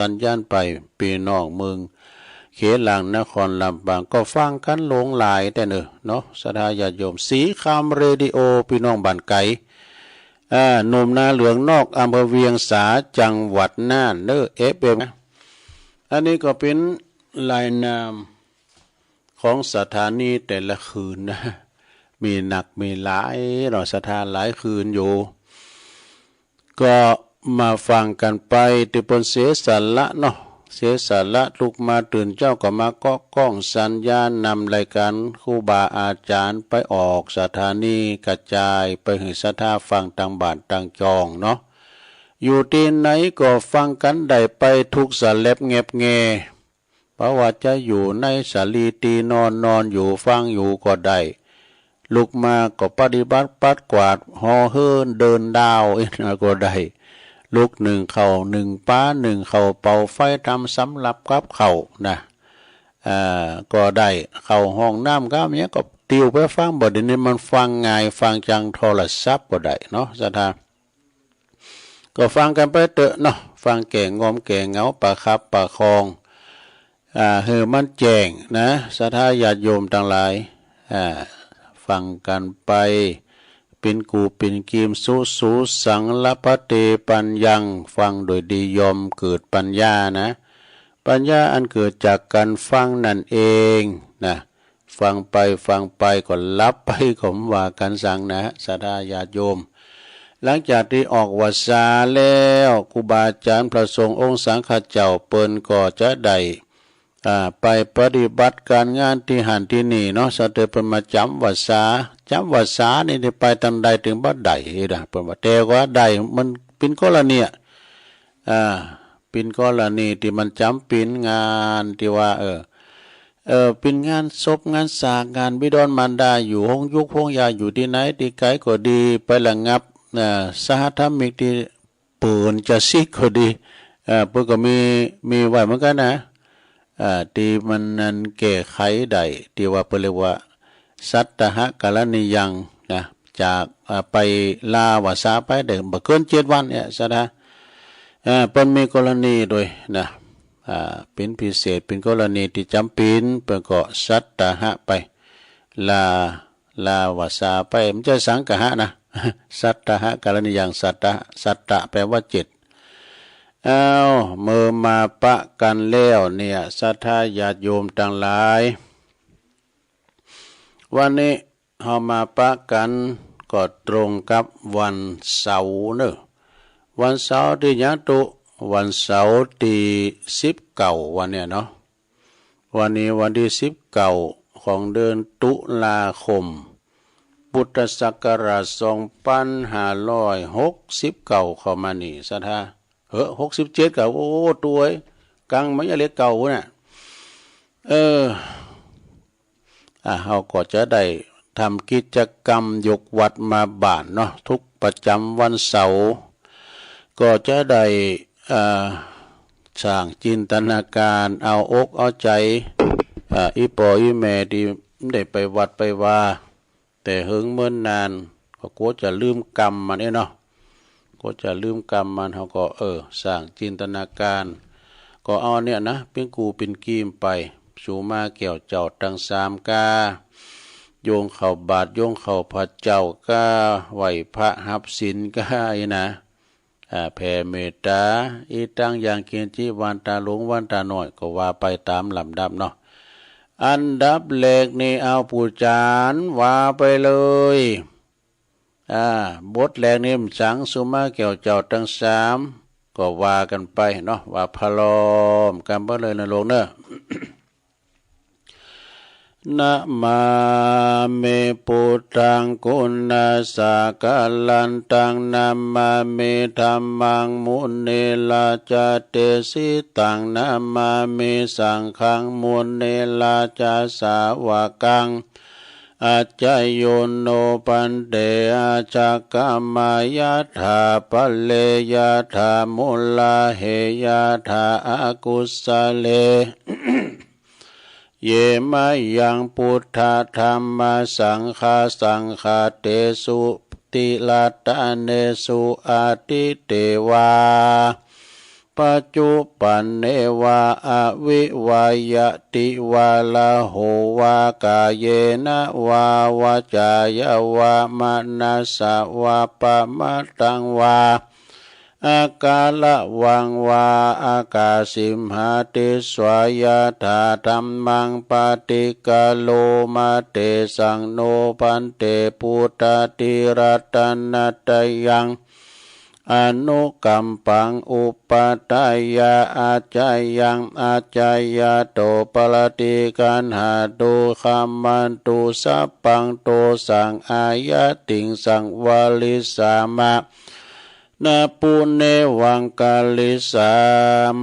สัญญาณไปปีน้องเมืองเขลังนครลำปางก็ฟังกันหลงหลายแต่เนาะศรัทธาญาติโยมสีคำเรดิโอพี่น้องบ้านไก่หนุ่มนาเหลืองนอกอำเภอเวียงสาจังหวัดน่านFM นะอันนี้ก็เป็นรายนามของสถานีแต่ละคืนนะมีหนักมีหลายเราศรัทธาหลายคืนอยู่ก็มาฟังกันไปที่ปนเสียสาระเนาะเสียสาระลุกมาตื่นเจ้าก็มาก็ก้องสัญญาณนำรายการครูบาอาจารย์ไปออกสถานีกระจายไปให้ศรัทธาฟังต่างบ้านต่างจองเนาะอยู่ที่ไหนก็ฟังกันได้ไปทุกสาเล็บเงียบเงเพราะว่าจะอยู่ในสาลีตีนอนอยู่ฟังอยู่ก็ได้ลุกมาก็ปฏิบัติปัดกวาดหอเฮินเดินดาวก็ได้ลุกหนึ่งเข่าหนึ่งป้าหนึ่งเข่าเป่าไฟทำสำหรับกับเข่านะก็ได้เข่าห้องน้ำก็เนี้ยก็ติวไปฟังบ่เดี๋ยวนี้มันฟังง่ายฟังจังโทรศัพท์บ่ได้เนาะศรัทธาก็ฟังกันไปเถอะเนาะฟังแก่งอมแก่เงาปะคับปะคองเฮือมันแจ้งนะศรัทธาญาติโยมทั้งหลายฟังกันไปเป็นกูเป็นกีมสู้สังละพะเตปัญญังฟังโดยดียอมเกิดปัญญานะปัญญาอันเกิดจากการฟังนั่นเองนะฟังไปก็รับไปขมว่ากันสั่งนะศรัทธาญาติโยมหลังจากที่ออกวาสาแล้วครูบาอาจารย์พระสงฆ์องค์สังฆเจ้าเปิ้นก็จะได้ไปปฏิบัติการงานที่หันที่นี่เนาะสเตเป็นมาจำวาสานี่ได้ไปทางใดถึงบ่ได้นะเปิ้นว่าแต่ว่าได้มันเป็นกรณีเป็นกรณีที่มันจำเป็นงานที่ว่าเป็นงานศพงานสากงานบิดรมารดาอยู่ห้องยุคห้องยาอยู่ที่ไหนที่ไกลก็ดีไประงับสหธรรมิกที่ปืนจะซิกก็ดีเพิ่นก็มีไว้เหมือนกันนะที่มันนั้นแก้ไขได้ที่ว่าเพิ่นเรียกว่าสัตตหกรณียังนะจากไปลาวาสาไปได้บ่เกิน7วันเนี่ยซะนะเพิ่นมีกรณีโดยนะเป็นพิเศษเป็นกรณีที่จำเป็นเพิ่นก็สัตตหะไปลาวาสาไปมันจะสังกะหะนะสัตตหกรณียังสัตตะแปลว่า7เมื่อมาปะกันแล้วเนี่ยศรัทธาญาติโยมทั้งหลายวันนี้เฮามาปะกันก็ตรงกับวันเสาร์เนอะวันเสาร์ที่ยังตุวันเสาร์ที่19วันเนี่ยเนาะวันนี้วันที่19ของเดือนตุลาคมพุทธศักราช2569เข้ามานี่ศรัทธา67ก็โอ้ตัวกังมันจะเล็กเก่าน่ะเฮาก็จะได้ทำกิจกรรมยกวัดมาบ้านเนาะทุกประจำวันเสาร์ก็จะได้สร้างจินตนาการเอาอกเอาใจอีปออีแม่ที่ได้ไปวัดไปว่าแต่หึงเมื่อนนานก็กลัวจะลืมกรรมมันเนาะก็จะลืมกรรมมันเขาก็สร้างจินตนาการก็เอาเนี่ยนะเป็นกูเป็นกีมไปสูมาเกี่ยวเจ้าตั้ง3กาโยงเข้าบาทโยงเข้าพระเจ้ากาไหวพระหับศีลกานะแผ่เมตตาอีตั้งอย่างเกียรติวันตาหลวงวันตาน้อยก็ว่าไปตามลำดับเนาะอันดับแรกนี่เอาผู้จารว่าไปเลยบทแรกนี่สังสุมาเกี่ยวเจ้าทั้ง3ก็ว่ากันไปเนาะว่าพลอมกันไปเลยนะลงเนอะ นะมาเมปุตังกุณาสากาลันตังนามาเมธัมมังมุนีลาจาเตสิตังนามาเมสังฆังมุนีลาจาสาวกังอาจายโยโนปันเดอาจากกามายาธาปะเลยาธามุลาเหยาธาอากุสเล เยมะยังพุทธธรรมสังฆาเตสุติลาตาเนสุอาติเตวาป ปัจจุปันเนวาอวิวายติวาลาโหวากาเยนะวาวาจายาวามนัสสะวาปะมะตังวาอากาละวังวาอากาสิมหาติสวายาธาธัมมังปฏิกาโลมาเตสังโนปันเตปุตตติรัตนัตยังอนุกัมปังอุปตายาอาจายังอาจายาโตปลติกันหาตุคัมมันตุสัพพังโตสังอายะติงสังวาลิสามะนาปุเนวังกาลิสา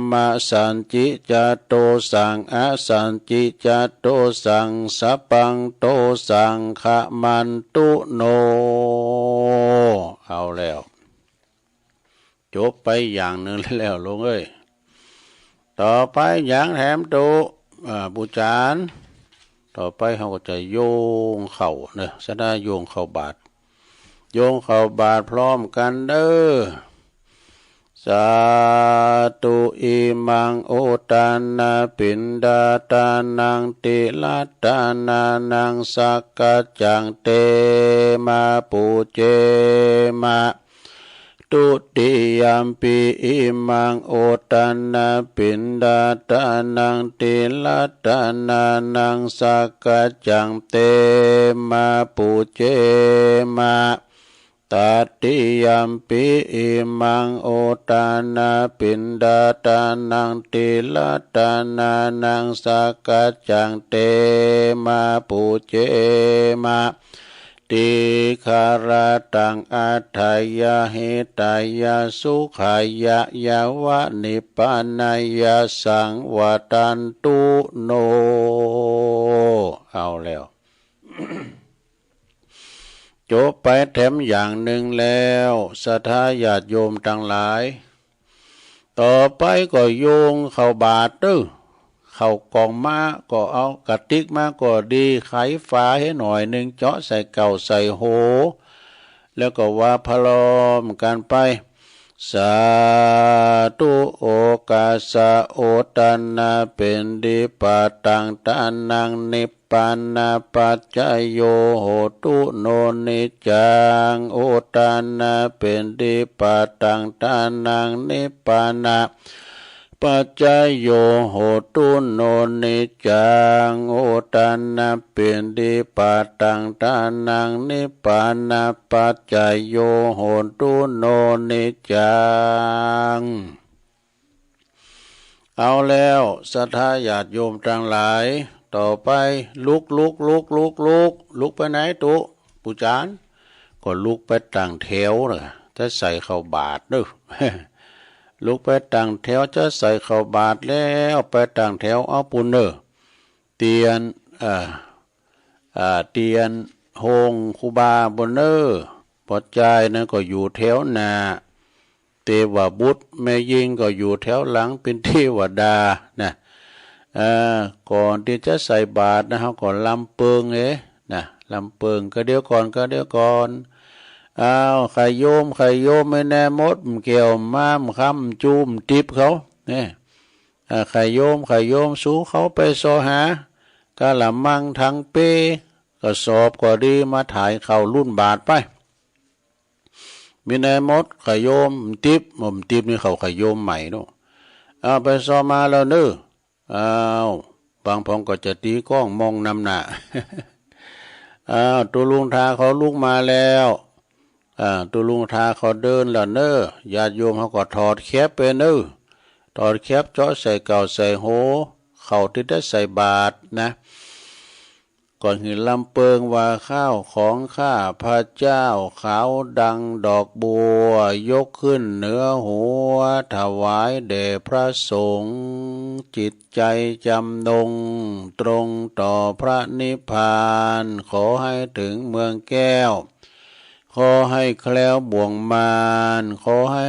มะสันจิจโตสังอสันจิจโตสังสัพพังโตสังขมันตุโนเอาแล้วจบไปอย่างหนึ่งแล้วลงเอ้ยต่อไปอย่างแถมตุบูจานต่อไปเขาก็จะโยงเข่าเนี่ยสดาโยงเข่าบาทโยงเข่าบาทพร้อมกันเด้อสาธุอิมังโอตานาปินดาตานังติลัตตานานังสักกจังเตมาปูเจมาตุติยัมปิอิมังโอตานาปินดาตานังติลัตตานานังสักกจังเตมาปูเจมาตัตติยัมปิอิมังโอตานาปินดาตานังติลัตตานานังสักกจังเตมาปูเจมาติคาราตังอัฏฐายะเหตายะสุขายะยาวะนิพพานายะสังวตันตุโนเอาแล้ว จบไปแถมอย่างหนึ่งแล้วศรัทธาญาติโยมทั้งหลายต่อไปก็โยงเข้าบาตรตื้อเข้ากองมาก็เอากระติกมาก็ดีไขฝาให้หน่อยหนึ่งเจาะใส่เก่าใส่โหแล้วก็ว่าพลอมกันไปสาธุโอกาสะโอตันนาเป็นดิปะตังตานังนิพพานาปัจจโยโหตุโนนิจังโอตันนาเป็นดิปะตังตานังนิพพานาปัจจโยโหตุโนนิจังโอตันนาเป็นดิปะตังตานังนิพพานาปัจจโยโหตุโนนิจังเอาแล้วศรัทธาญาติโยมทั้งหลายต่อไปลุกไปไหนตุปูจานก็ลุกไปตั้งแถวนะจะใส่เข้าบาตรเด้อ ลุกไปตั้งแถวจะใส่เข้าบาตรแล้วไปตั้งแถวเอาปุนเนอเตียนเตียนโฮงคูบาบนเนอปอใจนั้นก็อยู่แถวหน้าเทวบุตรแม่ยิงก็อยู่แถวหลังเป็นเทวดานะก่อนที่จะใส่บาตรนะเขาก่อนลำเปิงนะลำเปิงก็เดี๋ยวก่อนอ้าวไข่โยมไม่แน่มดเกี่ยวม้ามคำจุ่มติบเขาเนี่ยไข่โยมสู้เขาไปโซหากะละมังทางเป้ก็สอบก็ดีมาถ่ายเข่ารุ่นบาทไปมีแน่มดไข่โยมติบนี่เขาไข่โยมใหม่เนาะเอาไปซอมาแล้วเน้ออ้าวบางพองก็จะตีกล้องมองนำหน้า อ้าวตัวลุงทาเขาลุกมาแล้วตัวลุงทาเขาเดินแล้วเน้อญาติโยมเขาก็ถอดแคปไปเน้อถอดแคปเจาะใส่เก่าใส่โหเขาที่ได้ใส่บาตรนะก่อนหินลำเปิงว่าข้าวของข้าพระเจ้าขาวดังดอกบัวยกขึ้นเหนือหัวถวายแด่พระสงฆ์จิตใจจำนงตรงต่อพระนิพพานขอให้ถึงเมืองแก้วขอให้แคล้วบ่วงมารขอให้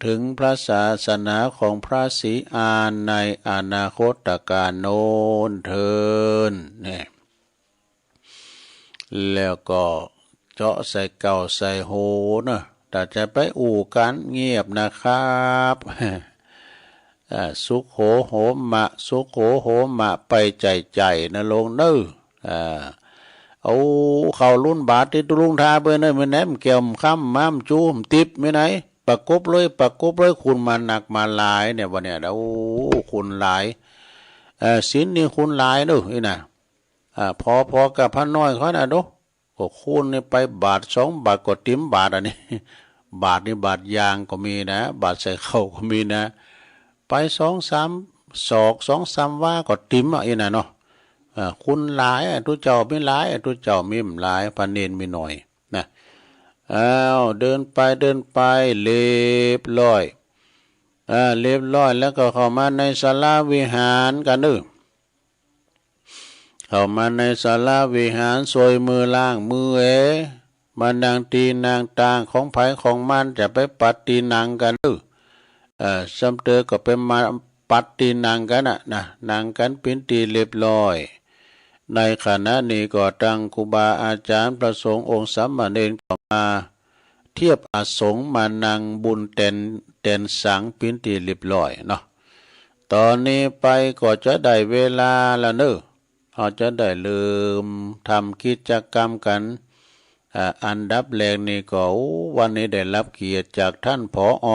ถึงพระศาสนาของพระศรีอานในอนาคตการโน้นเทินเนี่ยแล้วก็เจาะใส่เก่าใส่โหนะแต่จะไปอู่กันเงียบนะครับ สุขโหโหมะสุขโหโหมะไปใจนะลงเน้อเอาเข้ารุ่นบาทที่ตุลุงทาเบอร์เนอมันแหนมเกี่ยวค้ำม้ามจูมติบไม่ไหนประกบเลยคุณมาหนักมาหลายเนี่ยวันเนี้ยโอ้คุณหลายสินนี่คุณหลายเด้อนี่นะพอกับพันน้อยเขาน่ะดูก็คูณนี่ไปบาท2 บาทก็ติ๋มบาทอันนี้บาทนี่บาทยางก็มีนะบาทใส่เข้าก็มีนะไป2-3 ศอก2-3 ว่าก็ติ๋มอ่ะนี่นะเนาะคุณหลายทุเจ้าไม่หลายทุเจ้ามีมหลายพันเนนมีหน่อยนะเดินไปเรียบร้อยเรียบร้อยแล้วก็เข้ามาในศาลาวิหารกันเด้อเข้ามาในศาลาวิหารสวยมือล้างมือมานางตีนางตางของไผของมันจะไปปัดตีนางกันเด้อซ้ำเตอก็ไปมาปัดตีนางกันนะนางกันเป็นตีเรียบร้อยในขณะนี้ก็ตั้งครูบาอาจารย์ประสงค์องค์สามเณรก็มาเทียบอาสงฆ์มานั่งบุญเต็นสังปินตีเรียบร้อยเนาะตอนนี้ไปก็จะได้เวลาแล้วเนอะเราจะได้ลืมทำกิจกรรมกันอันดับแรกนี่ก็วันนี้ได้รับเกียรติจากท่านผอ.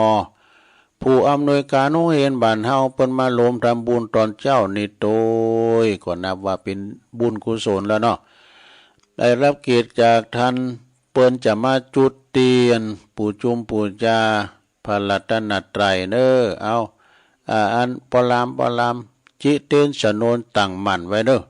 ผู้อำนวยการโรงเรียนบ้านเฮาเปิ้นมาลมทำบุญตอนเจ้านี่โตยก็นับว่าเป็นบุญกุศลแล้วเนาะได้รับเกียรติจากท่านเปิ้นจะมาจุดเทียนปู่จุมปู่จาพระรัตนตรัยเด้อเอาอันปลามจิเตนสนนตั้งมั่นไว้เด้อ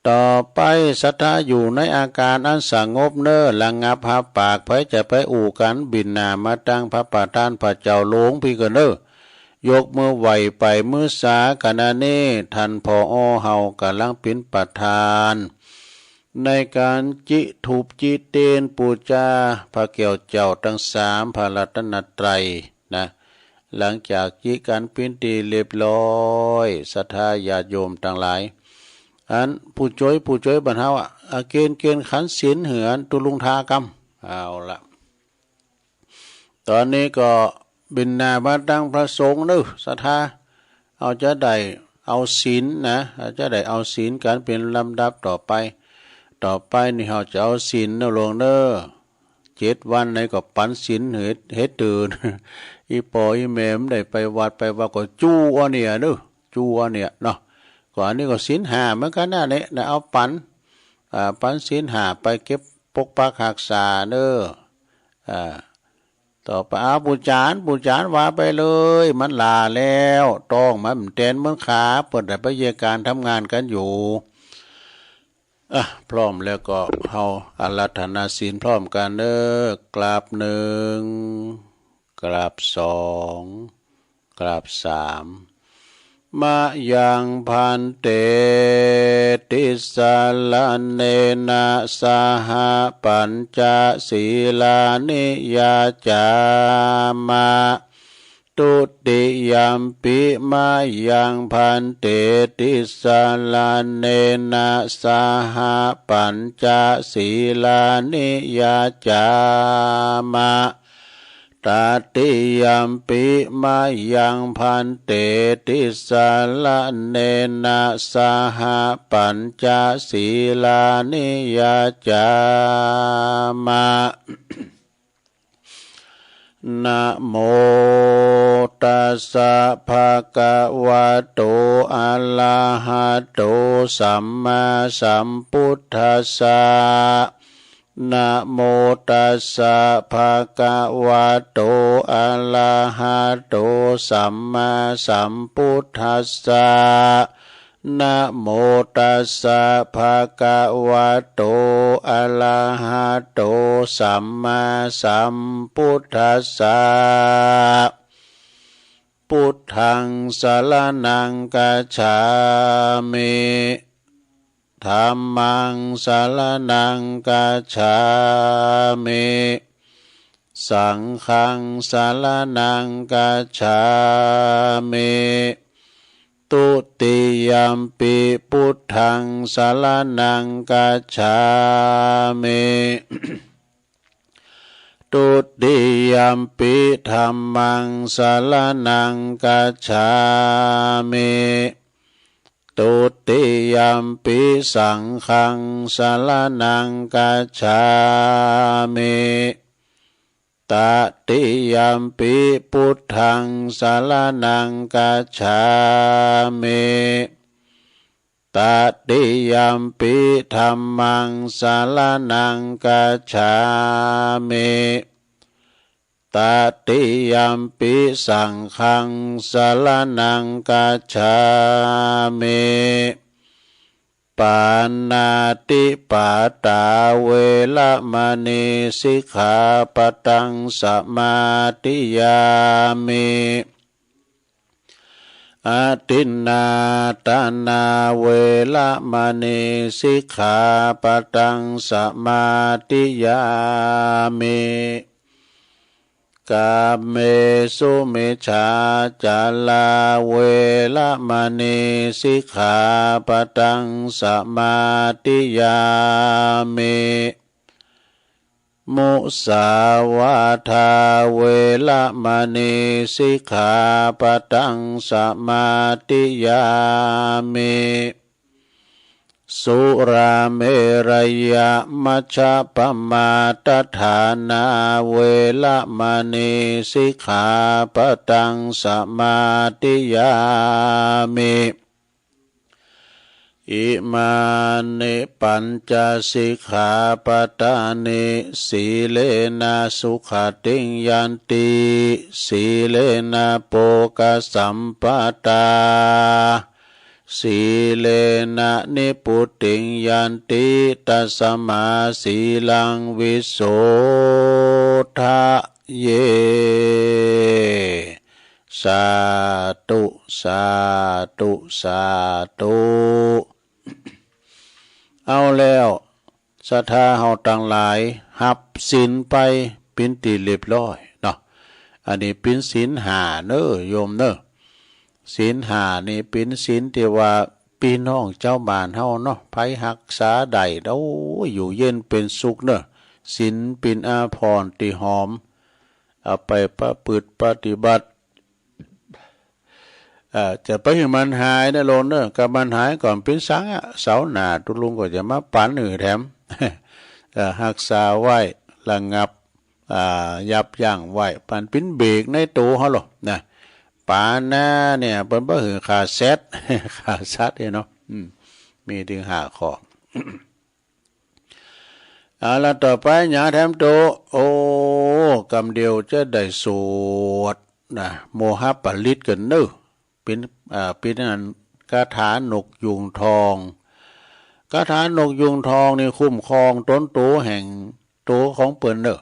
ต่อไปศรัทธาอยู่ในอาการอันสงบเน้อระงับหาปากไผจะไปอู่กันบินหน้ามาตั้งพระประธานพระเจ้าหลวงพี่กันเด้อยกมือไหวไปมือสาขณะนี้ท่านผอ.เฮากำลังเป็นประธานในการจิถูปจิเตนปูจาพระเกี่ยวเจ้าทั้ง3พระรัตนตรัยนะหลังจากจิการเป็นตีเรียบร้อยศรัทธาญาติโยมทั้งหลายอันผู้ช่วยบรรเทาเกณฑ์ขันศีลเหือนตุลุงทากรรมเอาละตอนนี้ก็บินนามาตั้งพระสงฆ์เด้อศรัทธาเอาจะได้เอาศีลนะจะได้เอาศีลกันเป็นลำดับต่อไปนี่เราจะเอาศีลเด้อลงเด้อ7 วันในก็ปันศีลเฮ็ดตื่นอีปออีแม่มได้ไปวัดก็จู้อันเนี่ยเด้อจู้อันเนี่ยเนาะก่อนนี้ก็ศีล5เหมือนกันนะเนี่ยนะเอาปันศีล5ไปเก็บปกปักรักษาเด้อต่อไปเอาปูจานว่าไปเลยมันลาแล้วต้องมันแตนเหมือนขาเปิดแต่ไปเยการทำงานกันอยู่พร้อมแล้วก็เฮาอาราธนาศีลพร้อมกันเด้อกราบ1กราบ2กราบ3มายังพันเตติสาลเนนะสหปัญจศีลานิยาจามาตุติยัมปิมายังพันเตติสาลเนนะสหปัญจศีลานิยาจามาตติยัมปิมายังพันเตติสาลเนนะสหปัญจศีลานิยาจามานะโมตัสสะภะคะวะโตอะระหะโตสัมมาสัมพุทธัสสะนะโมตัสสะภะคะวะโตอะระหะโตสัมมาสัมพุทธัสสะนะโมตัสสะภะคะวะโตอะระหะโตสัมมาสัมพุทธัสสะพุทธังสรณังคัจฉามิธัมมังสรณังคัจฉามิสังฆังสรณังคัจฉามิตุติยัมปิพุทธังสรณังคัจฉามิ ตุติยัมปิธัมมังสรณังกัจฉามิตุติยัมปิสังฆังสรณังกัจฉามิตติยัมปิพุทธังสรณังกัจฉามิตติยัมปิธัมมังสรณังกัจฉามิตติยัมปิสังฆังสรณังกัจฉามิปานาติปาตาเวระมณีสิกขาปะทังสมาธิยามิอาทินนาตานาเวระมณีสิกขาปะทังสมาธิยามิกาเมสุมิจฉาจาลาเวระมณีสิกขาปะทังสมาธิยามิมุสาวาทาเวระมณีสิกขาปะทังสมาธิยามิสุราเมรยะมัชฌะปมาทฐานาเวระมณีสิกขาปะทังสมาธิยามิอิมานิปัญจสิกขาปทานิสีเลนะสุขติงยันติสีเลนะโภคสัมปทาสีเลนะนิพุติงยันติตัสมาสีลังวิโสทะเยสาธุสาธุสาธุเอาแล้วศรัทธาเฮาต่างหลายหับศีลไปเป็นที่เรียบร้อยเนาะอันนี้เป็นศีลห้าเน้อโยมเน้อศีลห้านี่เป็นศีลที่ว่าพี่น้องเจ้าบ้านเฮาเนาะไผรักษาได้โอ้อยู่เย็นเป็นสุขเน้อศีลเป็นอาภรณ์ที่หอมเอาไปประพฤติปฏิบัติจะไปให้มันหายนะโลนเนอะกับมันหายก่อนเป็นสังอ่ะเสาหน้าตุลุงก็จะมาปั่นแถมรักษาไว้ระงับยับยั้งไว้ปันเป็นเบรกในตัวเขาหรอกนะปานาเนี่ยเป็นบ่หือขาเซตขาซัดเนาะมีถึง5 ข้อแล้วต่อไปหยาแถมโตโอ้กำเดียวจะได้สวดนะโมหะปริตกันเนอะเป็นนั้นคาถานกยุงทองคาถานกยุงทองนี่คุ้มครองต้นโตแห่งโตของเปิ้นเนอะ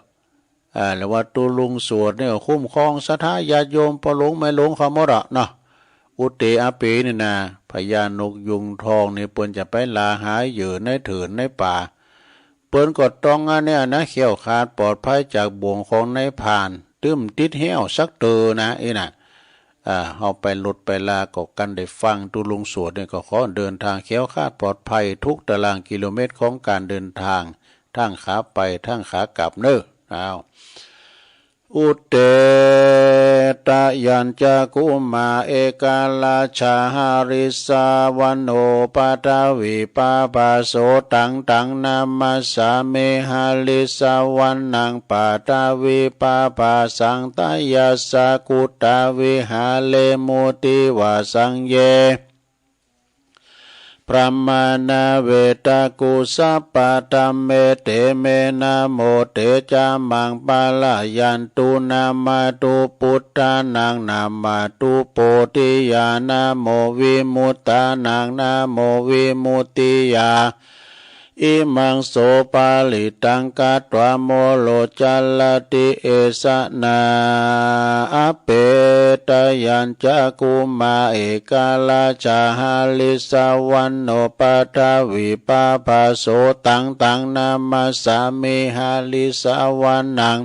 แล้วว่าตัวลุงสวดเนี่ยคุ้มครองศรัทธาญาติโยมปหลงไม่หลงเขาหมดเนาะอุเตอาเปนี่นะพญานกยุงทองนี่เปิ้นจะไปลาหายเหยื่อในเถินในป่าเปิ้นก็ต้องอันเนี่ยนะเขี้ยวขาดปลอดภัยจากบ่วงของนายพรานตึ้มติดเหี้ยวสักเตอนะน่ะเอาไปหลุดไปลาก็กันได้ฟังตุลุงสวดเนี่ยก็ขอเดินทางแคล้วคลาดปลอดภัยทุกตารางกิโลเมตรของการเดินทางทั้งขาไปทั้งขากลับเนอะอุเตตะยัญจะกุมาเอกาลาชาหาริสาวันโอปาทวิปาปาโสตังนามัสสาเมหาลิสาวันนังปาทวิปาปาสังตายาสากุตาวิหาเลมุติวาสังเยพระมานาเวตากุสัปปะตัมเมเตเมนะโมเตจามังปาลายันตุนามาตุพุทธานังนามาตุโพธิญาณโมวิมุตตานังนะโมวิมุตติยาอิมังโสปาลิตังกัตวะโมโลจัลลติเอสนาอเปตยัญจะกุมาเอกาลาจาหาลิสาวันโนปาทวิปาภาโสตังนามัสสามิหาลิสาวันนัง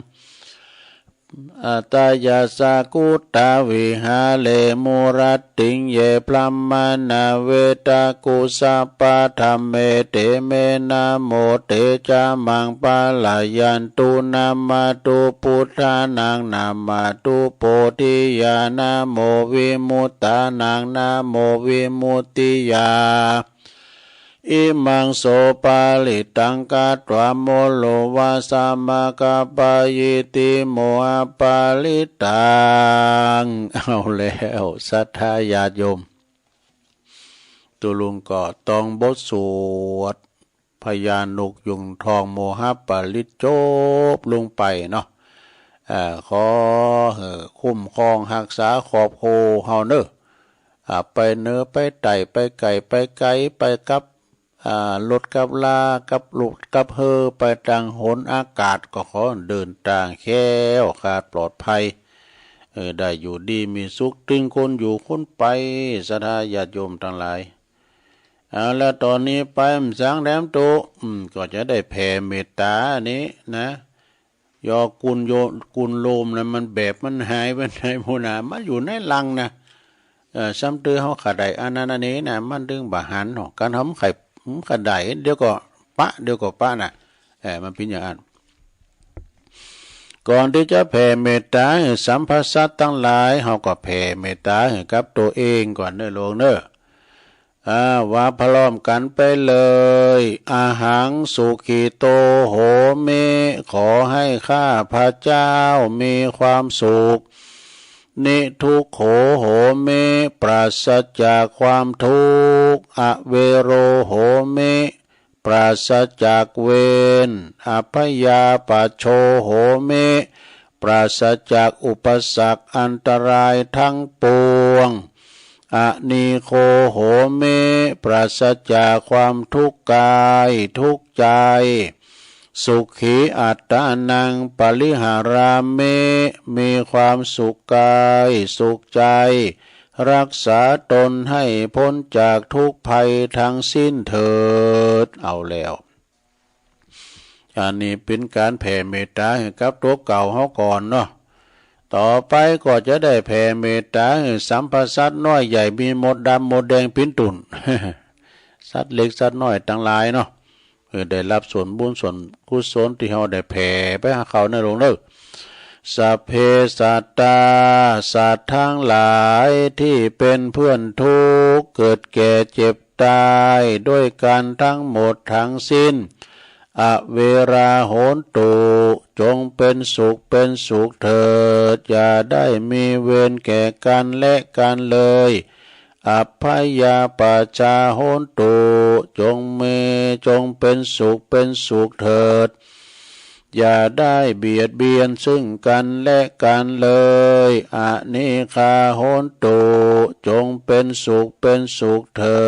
อัตยาสากุตาวิหาเลมุรัตติงเยพลัมมานาเวตากุสัปปะธรรมเมเตเมนะโมเตจามังปะลายันตุนามาตุพุทธานังนามาตุโพธิญาณโมวิมุตตานังนะโมวิมุตติยาอิมังโสปาลิตังกาตวโมโลวาสามากาปายติโมอาปาลิตังเอาแล้วศรัทธาญาติโยมตุลุงก็ต้องบทสวดพญานกยุงทองโมหปาลิจบลงไปเนาะขอคุ้มครองรักษาขอบโคเฮาเนอไปเนื้อไปไต่ไปไก่ไปไก่ไปกับรถกับลากับลูกกับเฮอไปทางหนอากาศก็ขอเดินทางแค้วคลาดปลอดภัยได้อยู่ดีมีสุขถึงคนอยู่คนไปศรัทธาญาติโยมทั้งหลายแล้วตอนนี้ไปสังแรมโตก็จะได้แผ่เมตตานี้นะยอกุลโยกุลโลมนะมันแบบมันหายไปไหนโมนามาอยู่ในลังนะซ้ำเตือเขาขาดใดอันนั้นอันนี้นะมันดึงบาหันเนาะการทำไข่ขาดใดเดี๋ยวก็ปะเดี๋ยวก็ปะน่ะมันเป็นอย่างนั้นก่อนที่จะแผ่เมตตาให้สัมภสัตทั้งหลายเขาก็แผ่เมตตาให้กับตัวเองก่อนเด้อโลงเด้อว่าพร้อมกันไปเลยอาหังสุขิโตโหเมขอให้ข้าพระเจ้ามีความสุขนิทุกโขโหเมปราศจากความทุกข์อเวโรโหเมปราศจากเวรอภยาปัชโชโหเมปราศจากอุปสรรคอันตรายทั้งปวงอนีโคโหเมปราศจากความทุกข์กายทุกข์ใจสุขีอัตตานังปริหาราเมมีความสุขกายสุขใจรักษาตนให้พ้นจากทุกภัยทั้งสิ้นเถิดเอาแล้วอันนี้เป็นการแผ่เมตตาให้กับตัวเก่าเขาก่อนเนาะต่อไปก็จะได้แผ่เมตตาให้สัมภสัตน้อยใหญ่มีมดดำมดแดงปิ้นตุ่น สัตว์เล็กสัตว์น้อยทั้งหลายเนาะได้รับส่วนบุญส่วนกุศลที่เขาได้แผ่ไปหาเขาในโลกเด้อสัพเพสัตตาสัตว์ทั้งหลายที่เป็นเพื่อนทุกข์เกิดแก่เจ็บตายด้วยกันทั้งหมดทั้งสิ้นอเวราโหนตุจงเป็นสุขเป็นสุขเถิดอย่าได้มีเวรแก่กันและกันเลยอัพพยาปัจจาโหนตุจงเป็นสุขเป็นสุขเถิดอย่าได้เบียดเบียนซึ่งกันและกันเลยอนิฆาโหนตุจงเป็นสุขเป็นสุขเถิ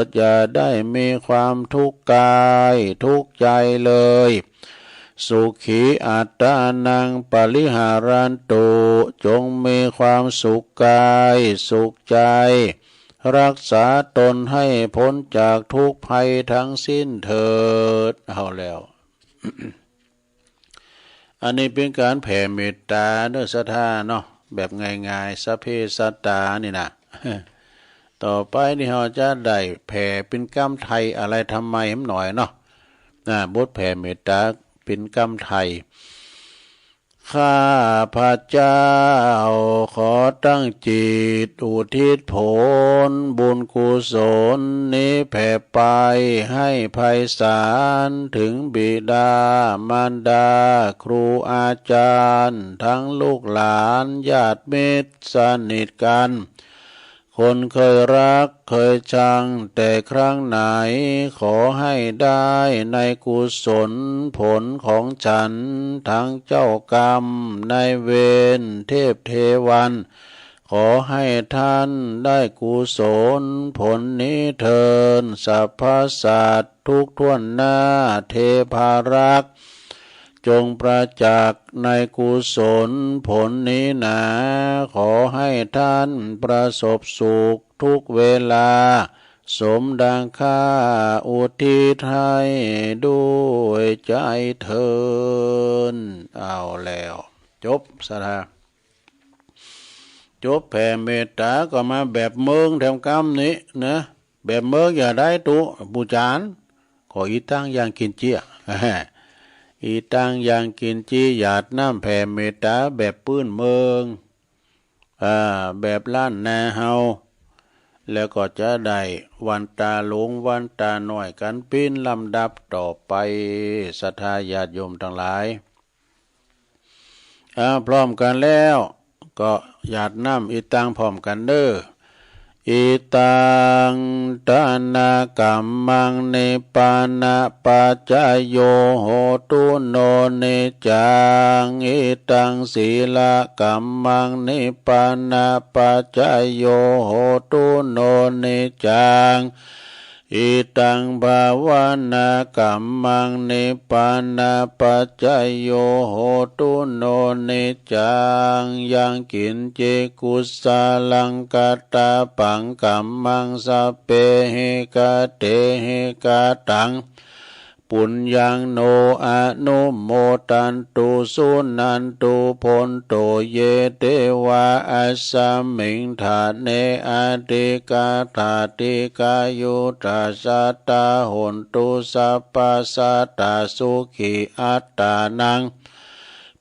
ดอย่าได้มีความทุกข์กายทุกข์ใจเลยสุขีอัตตานังปริหารันตุจงมีความสุขกายสุขใจรักษาตนให้พ้นจากทุกภัยทั้งสิ้นเถิดเอาแล้ว อันนี้เป็นการแผ่เมตตาด้วยศรัทธาเนาะแบบง่ายๆสัพเพสัตตานี่นะ ต่อไปนี่เราจะได้แผ่เป็นกรรมไทยอะไรทำไมหน่อยเนาะบทแผ่เมตตาเป็นกรรมไทยข้าพระเจ้าขอตั้งจิตอุทิศผลบุญกุศลนี้แผ่ไปให้ไพศาลถึงบิดามารดาครูอาจารย์ทั้งลูกหลานญาติมิตรสนิทกันคนเคยรักเคยชังแต่ครั้งไหนขอให้ได้ในกุศลผลของฉันทั้งเจ้ากรรมนายเวรเทพเทวันขอให้ท่านได้กุศลผลนี้เถิดสรรพสัตว์ทุกท่วนหน้าเทพารักษ์จงประจักษ์ในกุศลผลนี้นะขอให้ท่านประสบสุขทุกเวลาสมดังข้าอุทิศให้ด้วยใจเถิดเอาแล้ว จบศรัทธาจบแผ่เมตตาก็มาแบบเมืองแถมกรรมนี้นะแบบเมืองอย่าได้ตุบูจานขออีตั้งอย่างกินเจียอีตั้งอย่างกินจีหยาดน้ำแผ่เมตตาแบบปื้นเมืองแบบล้านนาเฮาแล้วก็จะได้วันตาหลงวันตาหน่อยกันปิ้นลำดับต่อไปศรัทธาญาติโยมทั้งหลายพร้อมกันแล้วก็หยาดน้ำอีตังพร้อมกันเด้ออิตังทานากัมมังเนปานะปัจจโยโหตุโนเนจังอิตังศีลกัมมังเนปานะปัจจโยโหตุโนเนจังอิตังภาวนากัมมังเนปานะปัจจโยโหตุโนเนจังยังกินเจกุสาลังกตาปังกัมมังสัพเพเหกะเตเหกะตังปุญญังโนอนุโมตันตุสุนันตุพนโตเยเตวะอัสสมิงธาเนอติกาธาติกายุตาสัตตาหนตุสัพพสัตตาสุขิอัตตานัง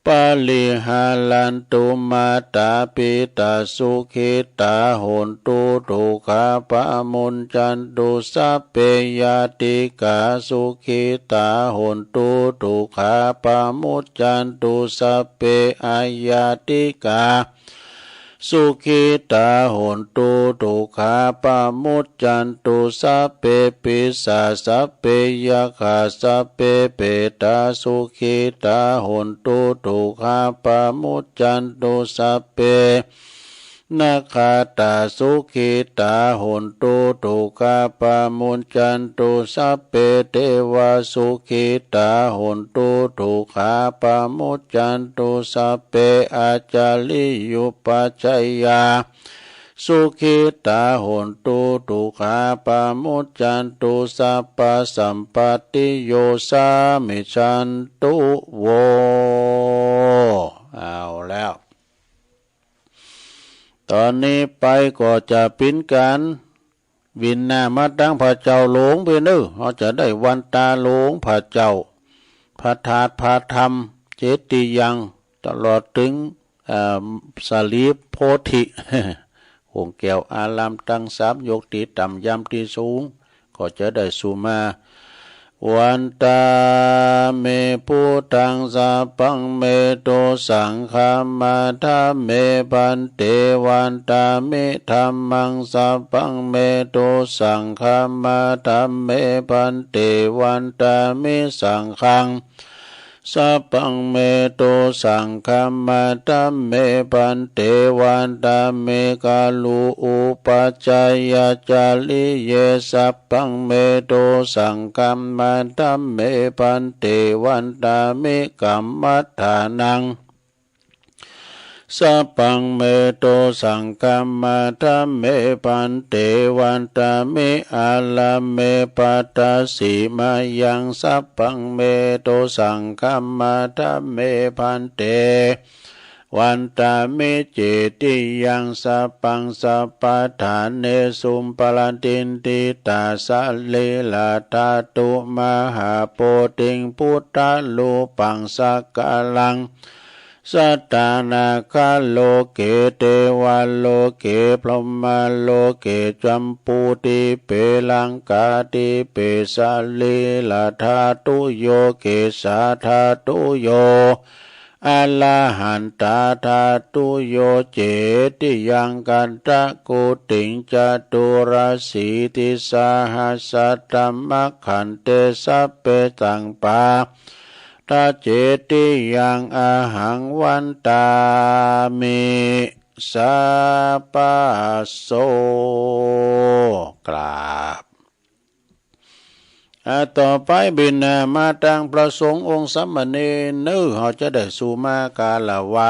ปาลิหาลันตุมาตาปิตาสุขิตาโหนตุทุกขาปะมุนจันตุสัพเพยติกาสุขิตาโหนตุทุกขาปะมุนจันตุสัพเพอายติกาสุขิตาโหนตุทุกขาปะมุจจันตุสัพเพปิสาสัพเพยขาสัพเพเปตาสุขิตาโหนตุทุกขาปะมุจจันตุสัพเพนาคาตาสุขิตาโหนตุทุกขาปะมุจจันตุสัพเพเทวาสุขิตาโหนตุทุกขาปะมุจจันตุสัพเพอาจาริยุปัจจยาสุขิตาโหนตุทุกขาปะมุจจันตุสัพพสัมปติโยสามิชันตุโวเอาแล้วตอนนี้ไปก็จะเป็นการวินหน้ามาตั้งพระเจ้าหลวงไปนึกเขาจะได้วันตาหลวงพระเจ้าพระธาตุพระธรรมเจติยังตลอดถึงสาลีโพธิหงแก้วอารามตั้งสามยกตีต่ำยำตีสูงก็จะได้สุมาวันตาเมพุทังสัพพังเมโตสังฆามาธาเมปันเตวันตาเมธัมมังสัพพังเมโตสังฆามาธาเมปันเตวันตาเมสังฆังสัพพังเมโตสังฆามาธาเมปันเตวันตาเมกาลุอุปัจจายจาริเยสัพพังเมโตสังฆามาธาเมปันเตวันตาเมกัมมัฏฐานังสัพพังเมโตสังฆามาธาเมปันเตวันตาเมอาลาเมปัตตาสีมายังสัพพังเมโตสังฆามาธาเมปันเตวันตาเมเจติยังสัพพังสัพพทานเนสุมปลันตินติตาสัลเลลาตาตุมหาโพธิงพุทธลูปังสักกะลังสัตตานาคาโลเกเทวาโลเกพรหมโลเกจัมปูติเปลังกาติเปสาลีลาธาตุโยเกสาธาตุโยอลาหันตาธาตุโยเจติยังกันตะกุติงจตุราสีติสาหัสตมะขันเตสัพเปตังปาตาเจติยังอาหังวันตามิสัพพโสกราบต่อไปบินมาตังประสงค์องค์สัมมาเนรเขาจะได้สู่มากาลวะ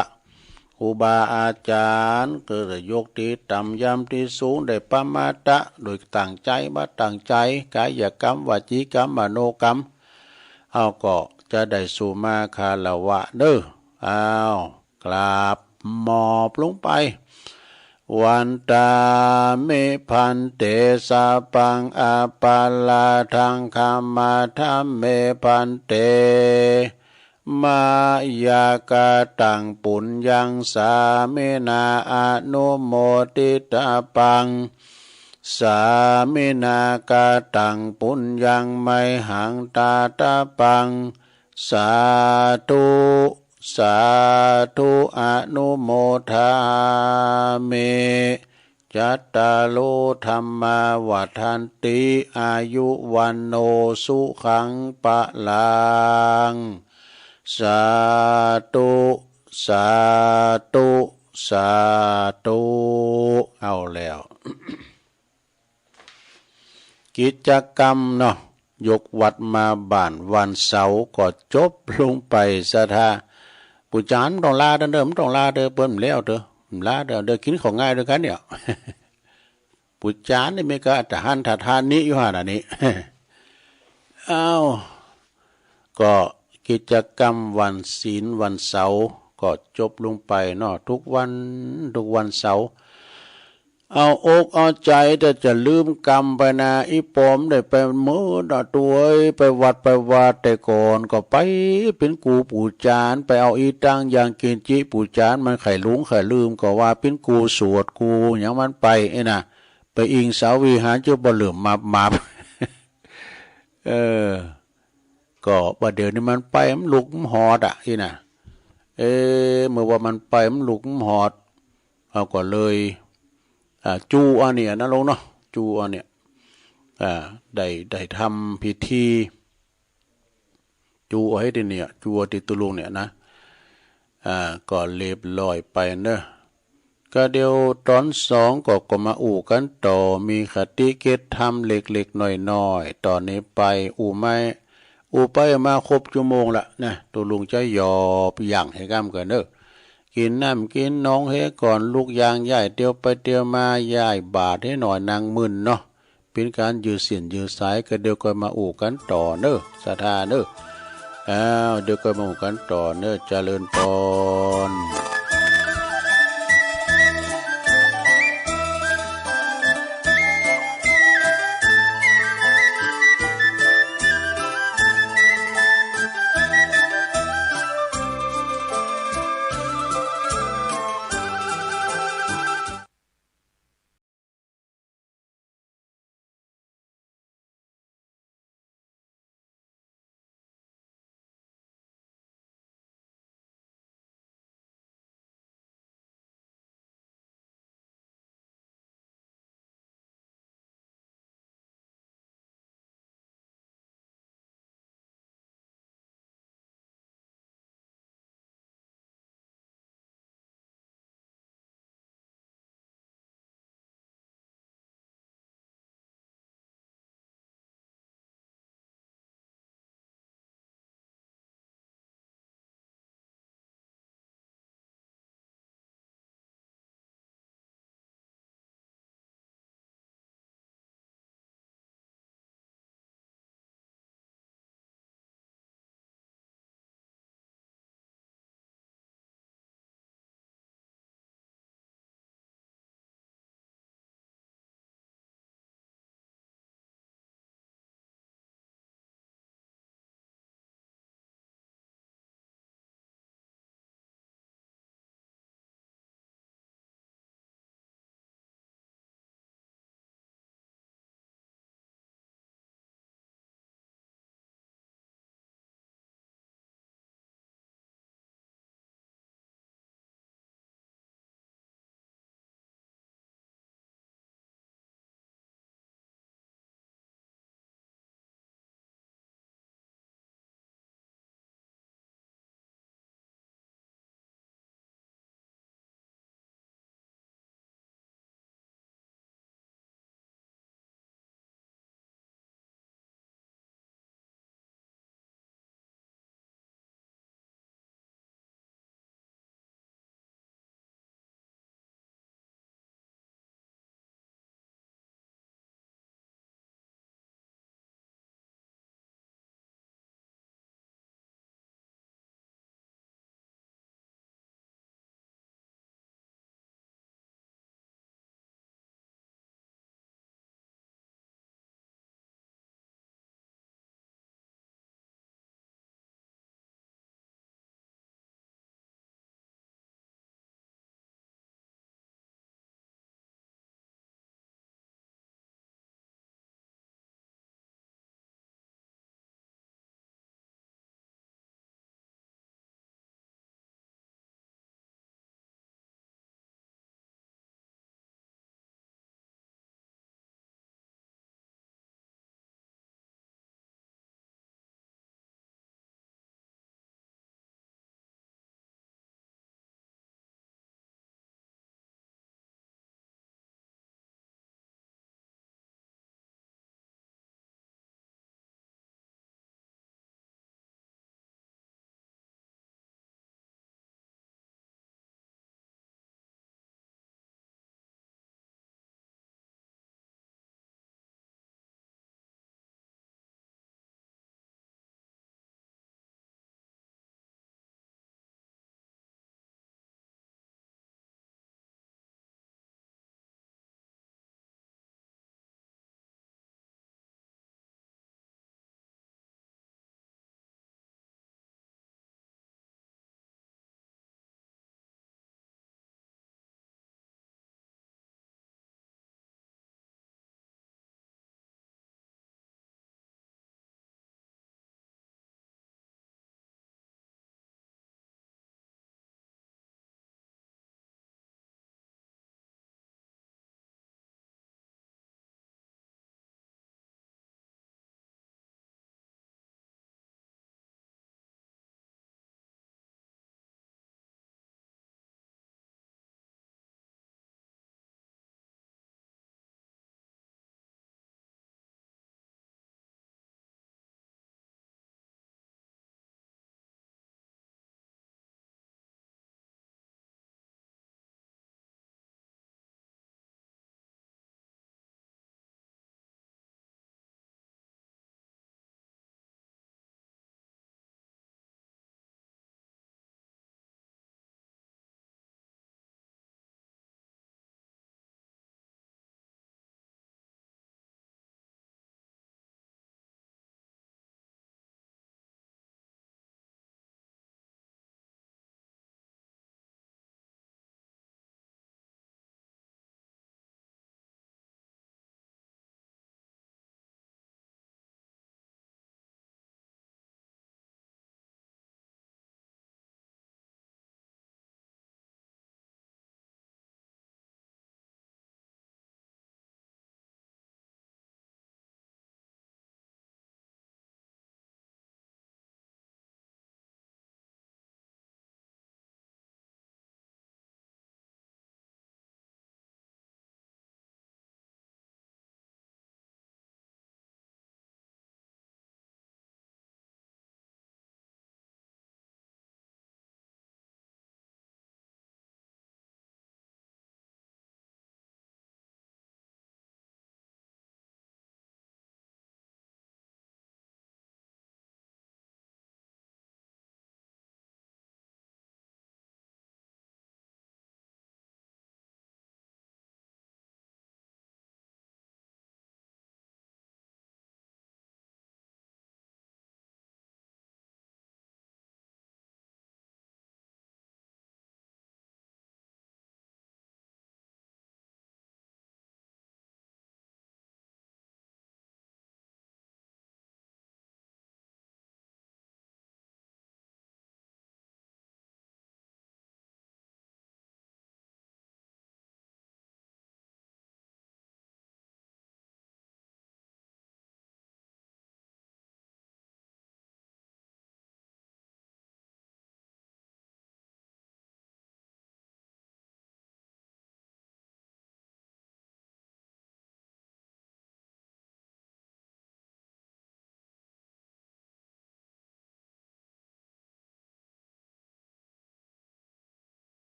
ครูบาอาจารย์ก็ได้ยกที่ต่ำยำที่สูงได้ปะมาตะโดยตั้งใจมาตั้งใจกายกรรมวจีกรรมมโนกรรมเอาก็จะได้สู่มาคาลวะอ้าว กราบหมอบลงไปวันตาเมพันเตสาปังอาปาลาทังคามาทัมเมพันเตมายากาตังปุญญังสาเมนาอนุโมติตาปังสามินากาตังปุญญังไมหังตาตาปังสาธุสาธุอนุโมทามิจัตตาโลธรรมาวัฏันติอายุวันโนสุขังปะลังสาธุสาธุสาธุเอาแล้ว กิจกรรมเนาะยกวัดมาบ้านวันเสาร์ก็จบลงไปสะทาปุจานต้องลาเดิมต้องลาเด้อเปิ้นแล้วเด้อลาเด้อกินของง่ายด้วยกันเนี่ย ปุจานนี่ไม่ก็ทหารทานนี้อยู่หั่นนี่ อ้าวก็กิจกรรมวันศีลวันเสาร์ก็จบลงไปเนาะทุกวันเสาร์เอาอกเอาใจแต่จะลืมกรรมไปนะอีปอมได้ไปมือดอตัวไปวัดแต่ก่อนก็ไปเป็นกูปู่จานไปเอาอีตังอย่างเกณฑ์จิปู่จานมันไข่ลุงไข่ลืมก็ว่าเป็นกูสวดกูอย่างมันไปไอ้น่ะไปอิงสาวิหารเจ้าบ่เหลื่อมมาเออก็บ่เดี๋ยวนี้มันไปมันลุกมันหอดอ่ะที่น่ะเมื่อว่ามันไปมันลุกมันหอดเอาก็เลยจูอันเนี่ยนะลงเนาะจูอันเนี่ยได้ทำพิธีจูให้ดิเนี่ยจูติตุลุงเนี่ยนะก็เรียบร้อยไปเนอะก็เดี๋ยวตอนสองก็มาอู่กันต่อมีคติเกตทำเล็กๆน้อยๆตอนนี้ไปอู่ไปมาครบชั่วโมงละนะตุลุงจะยอบอย่างให้กำกันเนอะกินน้ำกินน้องเฮก่อนลูกยางใหญ่เตียวไปเตียวมาใหญ่บาดให้หน่อยนางมึนเนาะเป็นการยืดเสียนยืดสายก็เดี๋ยวก็มาอู่กันต่อเนอะสถาเนอะเดี๋ยวก็มาอู่กันต่อเนอะเจริญพร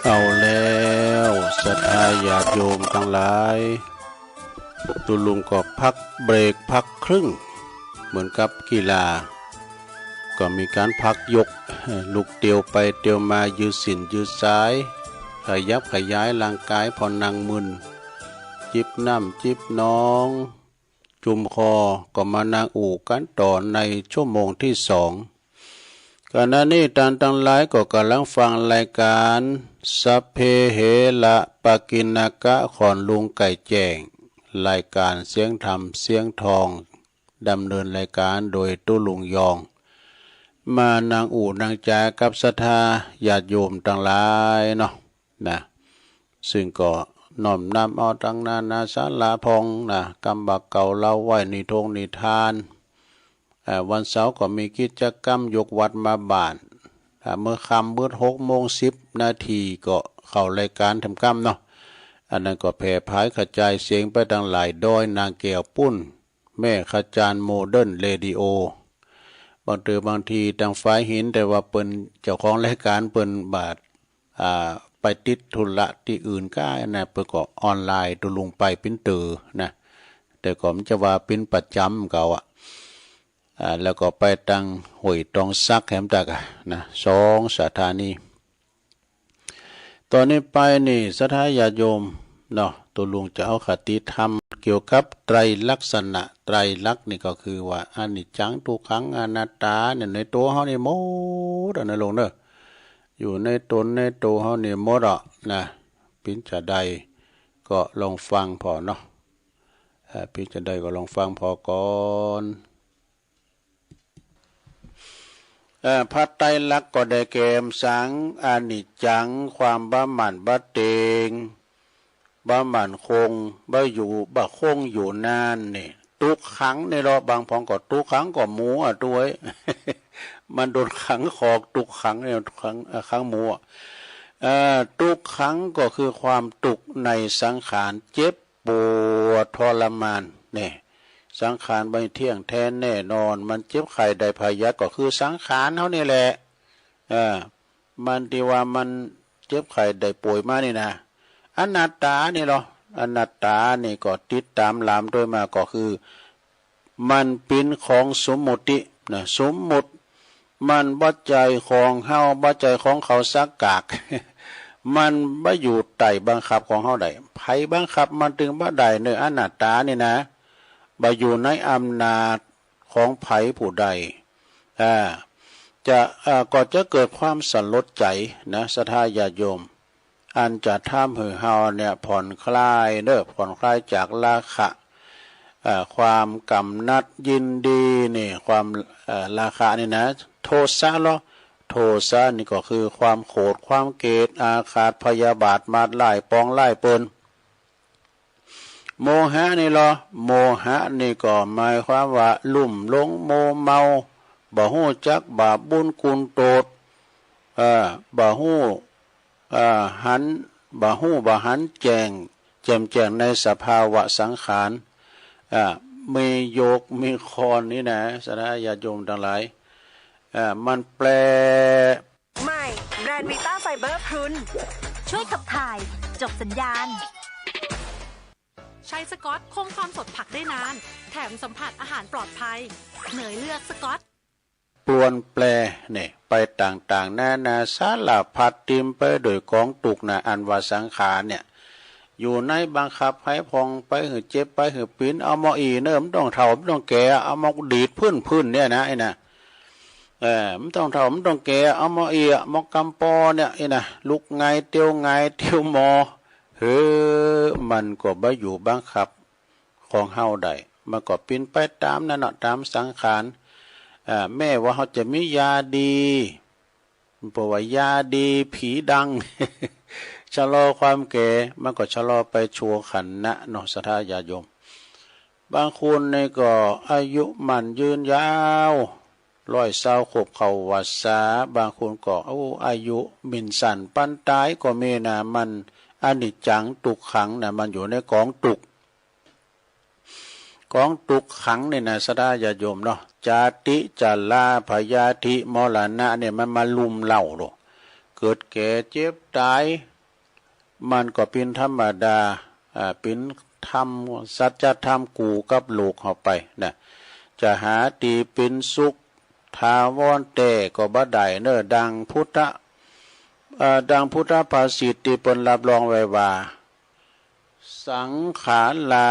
เอาแล้วศรัทธาญาติโยมทั้งหลายตุลุงก็พักเบรกพักครึ่งเหมือนกับกีฬาก็มีการพักยกลุกเตียวไปเตียวมายืดสินยืดซ้ายขยับขยายร่างกายพอนั่งมึนจิบน้ำจิบน้องจุ่มคอก็มานั่งอู่กันต่อในชั่วโมงที่สองขณะนี้ท่านทั้งหลายก็กำลังฟังรายการสัพเพเหระปะกิณกะขอนลุงไก่แจ้งรายการเสียงธรรมเสียงทองดำเนินรายการโดยตุลุงยองมานางอู่นางจากับศรัทธาญาติโยมทั้งหลายเนาะนะซึ่งก็น้อมนำเอาตั้งนานาสาลาพองนะกำบักเก่าเล่าไว้นิทงนิทานวันเสาร์ก็มีกิจกรรมยกวัดมาบ้านเมื่อค่ำมืด6:10 นาทีก็เข้ารายการทำกรรมเนาะอันนั้นก็แผ่พายกระจายเสียงไปทางหลายดอยนางแก้วปุ้นแม่ขจารโมเดิร์นเรดิโอบางทีทางฝ่ายหินแต่ว่าเปิ้นเจ้าของรายการเปิ้นบาดไปติดธุระที่อื่นก็นะเปิ้นก็ออนไลน์ตุลุงไปปิ้นตือนะแต่ก็มันจะว่าปิ้นประจำเก่าแล้วก็ไปตังห้วยตองซักแหมตากนะ2 สถานีตอนนี้ไปนี่ศรัทธาญาติโยมเนาะตัวลุงจะเอาคติธรรมเกี่ยวกับไตรลักษณะไตรลักษณ์นี่ก็คือว่าอนิจจังทุกขังอนัตตาเนี่ยในตัวเฮานี่หมดนะลุงเด้ออยู่ในตนในตัวเฮานี่หมดนะปินจะใดก็ลองฟังพอเนาะปินจะใดก็ลองฟังพอก่อนพระไตรลักษณ์ก็ได้แก่สังอนิจจังความบ้าหมันบ้าเตงบ้าหมันคงบ้าอยู่บ้าคงอยู่นานนี่ทุกขังในรอบบางพองก็ทุกขังก็หมูด้วย มันโดนขังขอกทุกขังเนี่ยขังหมูทุกขังก็คือความทุกข์ในสังขารเจ็บปวดทรมานเนี่ยสังขารไม่เที่ยงแท้แน่นอนมันเจ็บไข้ได้พยาธิก็คือสังขารเท่านี้แหละมันที่ว่ามันเจ็บไข้ได้ป่วยมานี่นะอนัตตานี่หรออนัตตานี่ก็ติดตามลามด้วยมาก็คือมันเป็นของสมมุตินะสมมุติมันบ่ใจของเฮาบ่ใจของเขาสักกาก มันบ่อยู่ใต้บังคับของเฮาได้ไผบังคับมันถึงบ่ได้เนื้ออนัตตานี่นะบ่อยู่ในอำนาจของไผผู้ใดก็จะเกิดความสลดใจนะศรัทธาญาติโยมอันจะทำให้เฮาเนี่ยผ่อนคลายผ่อนคลายจากราคะความกำนัดยินดีนี่ความราคะนี่นะโทสะโทสะนี่ก็คือความโกรธความเกลียดอาฆาตพยาบาทมาดไล่ปองไล่เปิ้นโมหะนี่โมหะนี่ก็หมายความว่าลุ่มหลงโมเมาบ่ฮู้จักบาปบุญคุณโทษบ่ฮู้บ่หันแจ้งแจ่มแจ้งในสภาวะสังขารมีโยกมีคอนนี่นะสาธารณญาติโยมทั้งหลายมันแปลใหม่แบรนด์วีต้าไฟเบอร์พรุนช่วยขับถ่ายจบสัญญาณใช้สกอตคงความสดผักได้นานแถมสัมผัสอาหารปลอดภัยเหนื่อยเลือกสกอตปลวนแปลเนี่ยไปต่างๆนานาสารพัดติมไปโดยกองตุกนะอันว่าสังขารเนี่ยอยู่ในบังคับให้พองไปหือเจ็บไปหือปิ้นเอามาอีเนิ่มต้องเท่ามันต้องแก่เอามาดีดพื้นเนี่ยนะไอ้นะมันต้องเท่ามันต้องแก่เอามาอีมากำปอเนี่ยไอ้นะลุกไงเตียวมอมันก็บ่อยู่บังคับของเฮาได้มันก็ปิ้นไปตามนั่นเนาะตามสังขารแม่ว่าเขาจะมียาดีเพราะว่ายาดีผีดัง ชะลอความแก่มันก็ชะลอไปชั่วขันนะเนาะศรัทธาญาติโยมบางคนนี่ก็อายุมันยืนยาว120ขบเข้าวัดษาบางคนก็อายุมินสันปันตายก็มีนะมันอนิจจังทุกขังนะมันอยู่ในกองทุกขังเนี่ยนะศรัทธาญาติโยมเนาะจาติจาลาพยาธิมรณะเนี่ยมันมาลุมเล่าเกิดแก่เจ็บตาย มันก็เป็นธรรมดาเป็นธรรมสัจธรรมกูกับโลกเข้าไปนะจะหาตีเป็นสุขทาวรแต่ก็บ่ได้เน้อดังพุทธภาษิตที่เปิ้นรับรองไว้ว่าสังขารา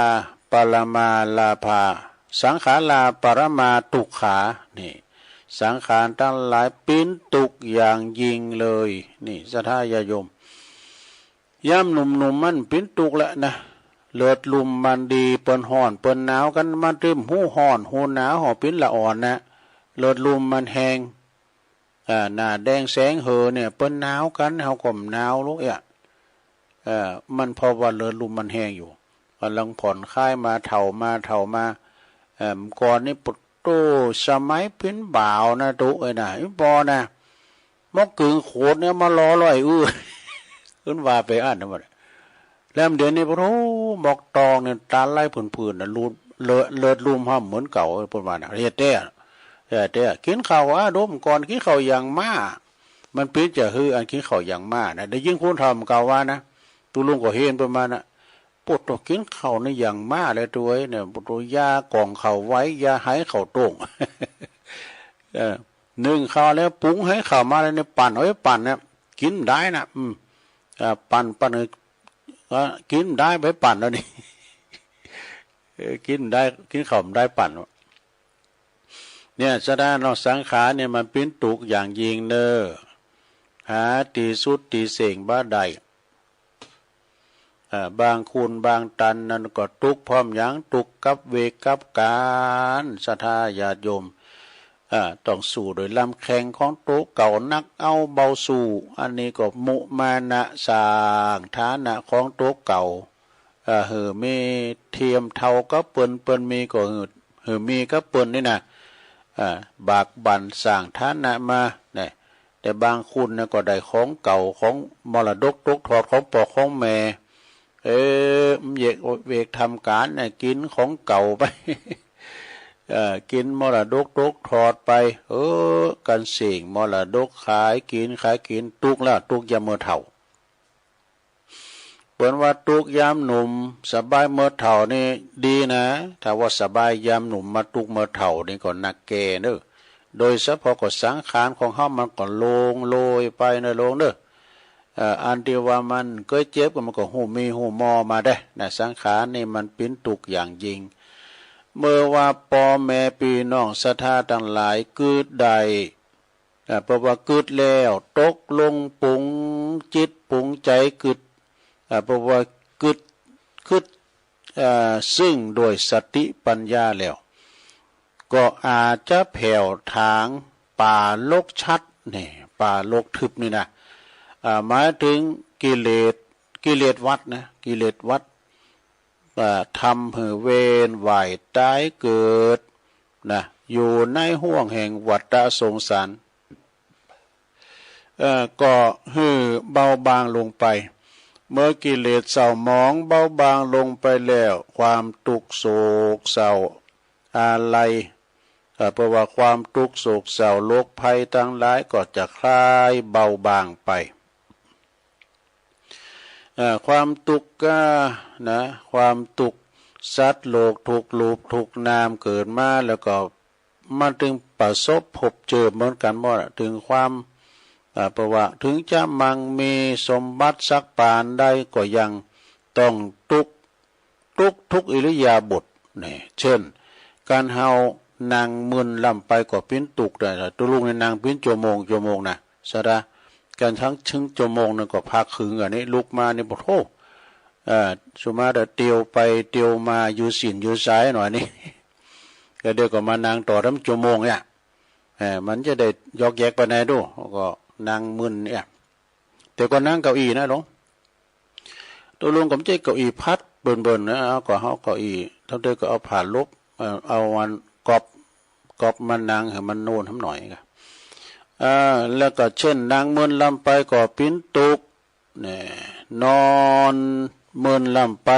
ปรมาลาภาสังขาราปรมาทุกขานี่สังขารทั้งหลายเป็นทุกข์อย่างยิ่งเลยนี่ศรัทธาญาโยมย่ำหนุ่มๆมันเป็นทุกข์แล้วนะเลือดลุ่มมันดีเปิ้นฮ้อนเปิ้นหนาวกันมันตึมหูฮ้อนหูหนาวหอเป็นละอ่อนนะเลือดลุ่มมันแห้งหน้าแดงแสงเหอเนี่ยเปิ้นหนาวกันเฮาก็หนาวลูกมันเพราะว่าเลือดลุ่มมันแห้งอยู่กำลังผ่อนคลายมาเฒ่ามาก่อนนี่ปุตโตสมัยเป็นบ่าวนะตุเอ้ยนะอีปอนะมกกึ่งโขดเนี่ยมาล้อลอยขึ้นว่าไปอ่านนะหมดแล้วเดี๋ยวนี้พระโอ้บอกตองเนี่ยตาไล่ผื่นๆน่ะรูเลือดลุ่มห้ามเหมือนเก่าประมาณน่ะเฮ็ดแต่กินข้าวดมก่อนกินข้าวอย่างมามันเป็นจะฮืออันกินข้าวอย่างมานะได้ยิ่งคนทำกล่าวว่านะตุลุงก็เห็นประมาณน่ะปวดตัวกินข้าวในอย่างมาเลยตัวเนี่ยปวดตัวยากองข้าวไว้ยาให้ข้าวต้งนึ่งข้าวแล้วปรุงให้ข้าวมาแล้วเนี่ยปั่นปั่นเนี่ยกินได้นะปั่นกินได้ไปปั่นแล้วนี่กินได้กินข้าวได้ปั่นเนี่ยสดาเนาะสังขารเนี่ยมันเป็นทุกข์อย่างยิ่งเด้อหาตีสุดตีเสงบ้าใดบางคุณบางตันนั่นก็ทุกข์พร้อมอย่างทุกข์กับเวกกับการศรัทธาญาติโยมต้องสู้โดยลำแข่งของโตเก่านักเอาเบาสู่อันนี้ก็มุมานะสร้างฐานะของโตเก่ามีเทียมเท่าก็เปิ้นมีก็มีก็เปิ้นนี่นะบากบั่นสร้างฐานะมาเนี่ยแต่บางคุณนะก็ได้ของเก่าของมรดกตกทอดของพ่อของแม่เวกทำการเนี่ยกินของเก่าไปกินมรดกตกทอดไปกันเสี่งมรดกขายกินตุกแล้วตุกยามเมื่อเฒ่าเปิ้นว่าตุกยามหนุ่มสบายเมื่อเฒ่านี่ดีนะถ้าว่าสบายยามหนุ่มมาตุกเมื่อเฒ่านี่ก็นักแก่เด้อโดยเฉพาะก็สังขารของเฮามันก็โลยไปนะลงเด้ออันที่ว่ามันเคยเจ็บก็มันก็หูมีหูมอมาได้นะสังขารนี่มันเป็นทุกข์อย่างยิ่งเมื่อว่าพ่อแม่พี่น้องศรัทธาทั้งหลายเกิดใดเพราะว่าเกิดแล้วตกลงปรุงจิตปรุงใจเกิดเพราะว่าเกิดซึ่งโดยสติปัญญาแล้วก็อาจจะแผ่วทางป่าลกชัดนี่ป่าลกทึบนี่นะหมายถึงกิเลสวัดนะกิเลสวัดทำให้เวรไหวตายเกิดนะอยู่ในห่วงแห่งวัฏสงสารก็ให้เบาบางลงไปเมื่อกิเลสเศร้าหมองเบาบางลงไปแล้วความทุกข์โศกเศร้าอะไรเพราะว่าความทุกข์โศกเศร้าโรคภัยทั้งหลายก็จะคลายเบาบางไปความทุกข์นะความทุกข์สัตว์โลกทุกรูปทุกนามเกิดมาแล้วก็มันถึงประสบพบเจอเหมือนกันว่าถึงความเพราะว่าถึงจะมั่งมีสมบัติสักปานใดก็ยังต้องทุกอิริยาบถนี่เช่นการเฮานางมึนลำไปก็เป็นตุกได้ตัวลุงในนางเป็นชั่วโมงนะสระการทั้งชึงชั่วโมงนึงก็พักคืนอันนี้ลุกมานี่บอกโอ้สุมาเดเตียวไปเตียวมาอยู่สินอยู่ซ้ายหน่อยนี่ก็เดี๋ยวก็มานางต่อทั้งชั่วโมงเนี่ยมันจะได้ยอกแยกไปไหนดูก็นางมึนเนี่ยแต่ก็นั่งเก้าอี้นะหลวงตัวลุงก็ไม่ใช่เก้าอี้พัดเบิ่นๆนะก็เอาเก้าอี้เท่าเดิมก็เอาผ่านลบเอาวันกอบมันนางให้มันโน่นทำหน่อยกันแล้วก็เช่นนางเมินลำไปก็ปิ้นตุกเนี่ยนอนเมินลำไป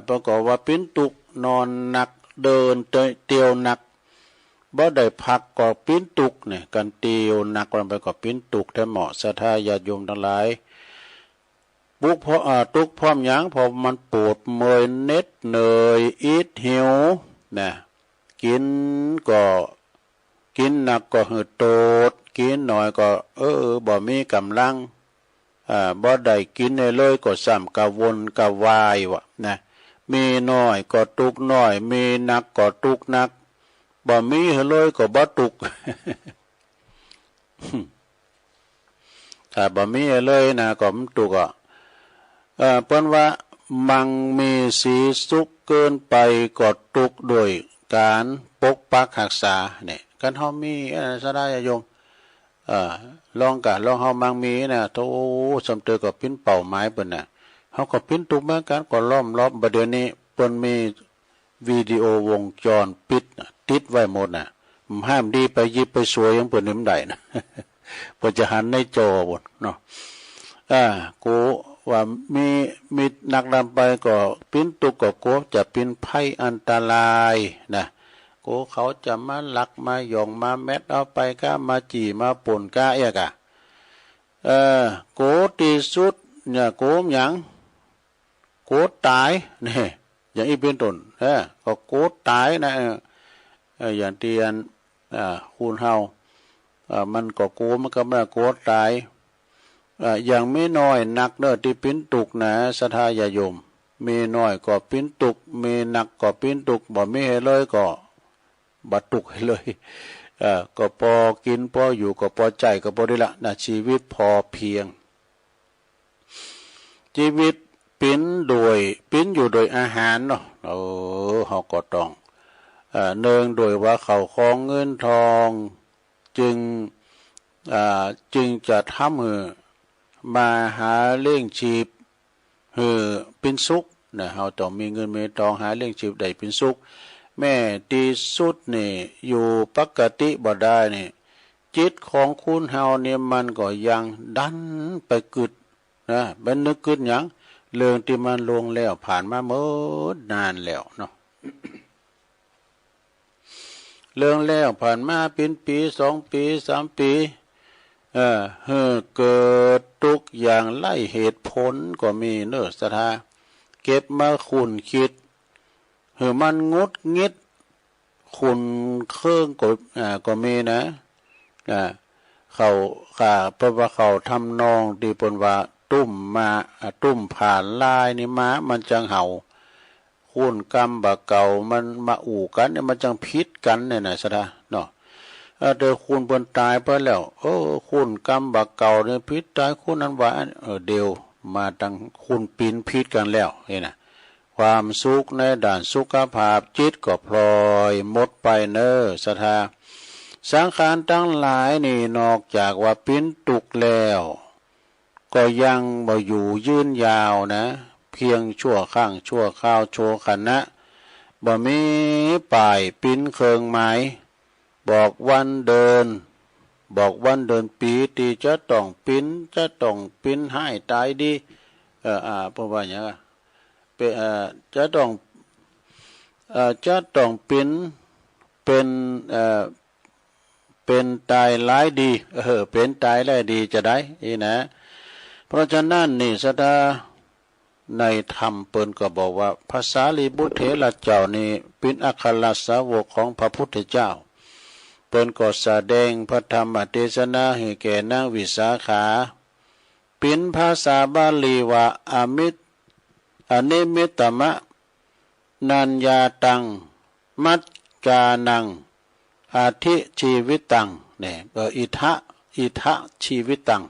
ประกอบว่าปิ้นตุกนอนหนักเดินเตียวหนักบ่ได้พักก็ปิ้นตุกเนี่ยกันเตียวหนักลงไปก็ปิ้นตุกแต่เหมาะศรัทธาญาติโยมทั้งหลาย ปุกพอตุกพร้อมหยังพอมันปวดเมอยเน็ดเหนื่อยอิดหิวนะกินก็กินหนักก็หืดโตดกินหน่อยก็บ่มีกำลังบ่ได้กินเลยก็ซ้ำกะวนกะวายวะนะมีน้อยก็ตุกน้อยมีหนักก็ตุกหนักบ่มีเลยก็บ่ตุก ถ้าบ่มีเลยนะก็มันตุกเปิ้นว่ามังมีสีสุขเกินไปก็ตุกโดยการปกปักรักษาเนี่ยกันเฮามีสะได้โยมลองเฮามังมีนะโตสำเตอก็ปิ้นเป้าหมายเปิ้นน่ะเฮาก็ปิ้นตุกเหมือนกันก็ล้อมรอบบัดเดี๋ยวนี้เปิ้นมีวิดีโอวงจรปิดติดไว้หมดน่ะห้ามดีไปยิบไปสวยยังเปิ้นนี่มันได้นะ เปิ้นจะหันในจอบ่เนาะกูว่ามีนักดำไปก็ปิ้นตุกก็โกจะปิ้นภัยอันตรายนะโกเขาจะมาลักมาหยองมาแม็ดเอาไปก้ามาจี่มาป่นก้าเอกโกตีสุดเนี่ยโกมหยังโกตายนี่อย่างอีเป็นต้นก็โกตายนะอย่างเตียนคูณเฮามันก็โกมันก็มาโกตายอย่างไม่น้อยนักเด้อที่ปิ้นตุกนะศรัทธาญาโยมมีน้อยก็ปิ้นตุกมีหนักก็ปิ้นตุกบ่มีให้เลยก็บ่ตุกให้เลยก็พอกินพออยู่ก็พอใจก็พอได้ละนะชีวิตพอเพียงชีวิตปิ้นอยู่โดยอาหารเนาะเฮาก็ต้องเนื่องโดยว่าเขาของเงินทองจึงจะทำให้มาหาเลี้ยงชีพเป็นสุขนะเฮาต้องมีเงินมีทองหาเลี้ยงชีพได้เป็นสุขแม่ที่สุดนี่อยู่ปกติบ่ได้นี่จิตของคุณเฮาเนี่ยมันก็ยังดันไปกึดนะเป็นนึกกึดหยังเรื่องที่มันลงแล้วผ่านมาหมดนานแล้วเนาะ เรื่องแล้วผ่านมาเป็นปี2 ปี3 ปีเกิดทุกอย่างไล่เหตุผลก็มีเนื้อศรัทธาเก็บมาขุนคิดมันงดงิดขุนเครื่องก็มีนะเขาเพราะว่าเขาทำนองดีปนว่าตุ้มผ่านลายนี่มามันจังเห่าขุนกรรมบะเก่ามันมาอู่กันเนี่ยมันจังพิษกันเนี่ยนะศรัทธาเนาะเดี๋ยวคุณเพิ่นตายไปแล้วคุณกรรมบักเก่าเนี่ยพิษตายคุณนั้นว่าเดียวมาตั้งคุณปีนพิษกันแล้วนี่นะความสุขในด้านสุขภาพจิตก็พลอยหมดไปเน้อศรัทธาสังขารทั้งหลายนี่นอกจากว่าปิ้นตุกแล้วก็ยังบ่อยู่ยืนยาวนะเพียงชั่วข้างชั่วคราวโชว์ขณะบ่มีป้ายปิ้นเคิงหมายบอกวันเดินปีตีจะต้องปิ้นให้ตายดีเพราะว่าอย่างจะต้องเป็นตายหลายดีเป็นตายหลายดีจะได้นี่นะเพราะฉะนั้นนี่ศรัทธาในธรรมเปิ้นก็บอกว่าภาษาลีบุตรเถระเจ้านี่เป็นอัครสาวกของพระพุทธเจ้าเปิ้นก็แสดงพระธรรมเทศนาให้แก่นางวิสาขาเป็นภาษาบาลีว่าอนิมิตมะนัญญาตังมัจจานังอาทิชีวิตตังเนี่ยอิทะชีวิตตัง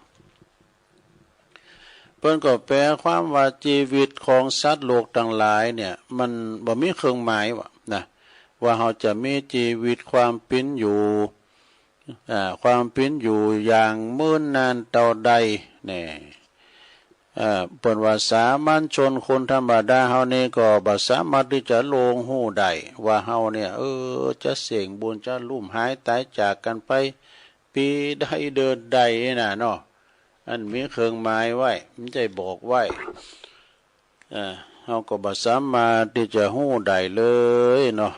เปิ้นก็แปลความว่าชีวิตของสัตว์โลกทั้งหลายเนี่ยมันบ่มีเครื่องหมายวะนะว่าเราจะมีชีวิตความเป็นอยู่อย่างมื้อนานเท่าใดเนี่ยเปิ้นว่าสามัญชนคนธรรมดาเฮานี่ก็บ่สามารถที่จะลงหู้ได้ว่าเฮาเนี่ยจะเสี่ยงบุญจะลุ่มหายตายจากกันไปปีใดเดือนใดน่ะเนาะอันมีเครื่องหมายไว้มันใจบอกไว้เฮาก็บ่สามารถที่จะหู้ได้เลยเนาะ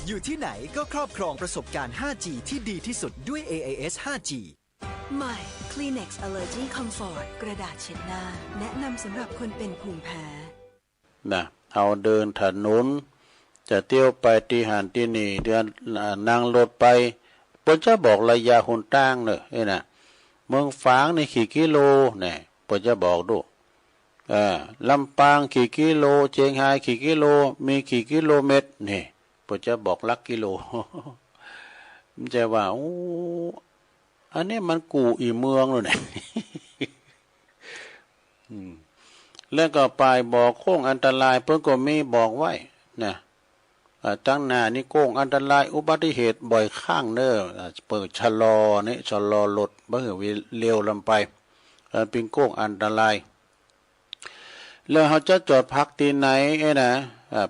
อยู่ที่ไหนก็ครอบครองประสบการณ์ 5G ที่ดีที่สุดด้วย AIS 5G ใหม่ Kleenex Allergy Comfort กระดาษเช็ดหน้าแนะนำสำหรับคนเป็นภูมิแพ้นะเอาเดินถนนจะเที่ยวไปที่หันที่นี่เดินนั่งรถไปเปิ้นจะบอกระยะหนทางเนอะนี่นะเมืองฝางนี่กี่กิโลเนี่ยเปิ้นจะบอกดูลำปางกี่กิโลเชียงรายกี่กิโลมีกี่กิโลเมตรนี่เปิ้นจะบอกลักกิโล มันจะว่าโอ้อันนี้มันกูอีเมืองเลยเนี่ย แล้วก็ไปบอกโค้งอันตรายเพิ่นก็มีบอกไว้นะตั้งหน้านี่โค้งอันตรายอุบัติเหตุบ่อยข้างเด้อเปิดชะลอนี่ชะลอรถบ่ให้เลี้ยวลำไปเป็นโค้งอันตรายแล้วเขาจะจอดพักที่ไหนนะ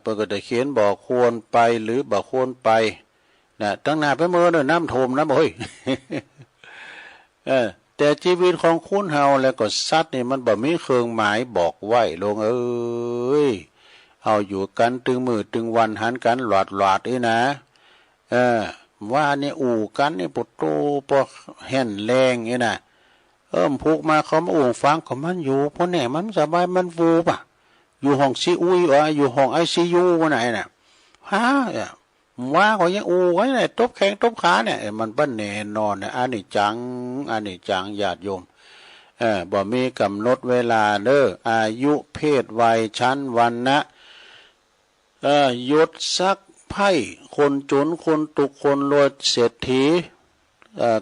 เพิ่นก็จะเขียนบอกควรไปหรือบ่ควรไปนะตั้งหน้าไปเมื่อเด้อน้ำท่วมนะบ่เฮ้ย แต่ชีวิตของคุณเฮาแล้วก็สัตว์นี่มันบ่มีเครื่องหมายบอกไว้ลงเอ้ยเอาอยู่กันตึงมือตึงวันหันกันหลอดนี่นะว่านี่อู่กันนี่ปุตโตปอแห่นแรงนี่นะผูกมาเขามาอู่ฟังของมันอยู่เพราะแน่มันสบายมันฟูป่ะอยู่ห้องซีอุยอยู่ห้องICUว่าไหนน่ะฮะว่าก็ยังอูไว้เนี่ยตบแข้งตบขาเนี่ยมันปั้นแน่นอนเนี่ยอันนี้จังญาติโยมบ่มีกำหนดเวลาเด้ออายุเพศวัยชั้นวรรณะยศศักดิ์ไพ่คนจนคนตุกคนรวยเศรษฐี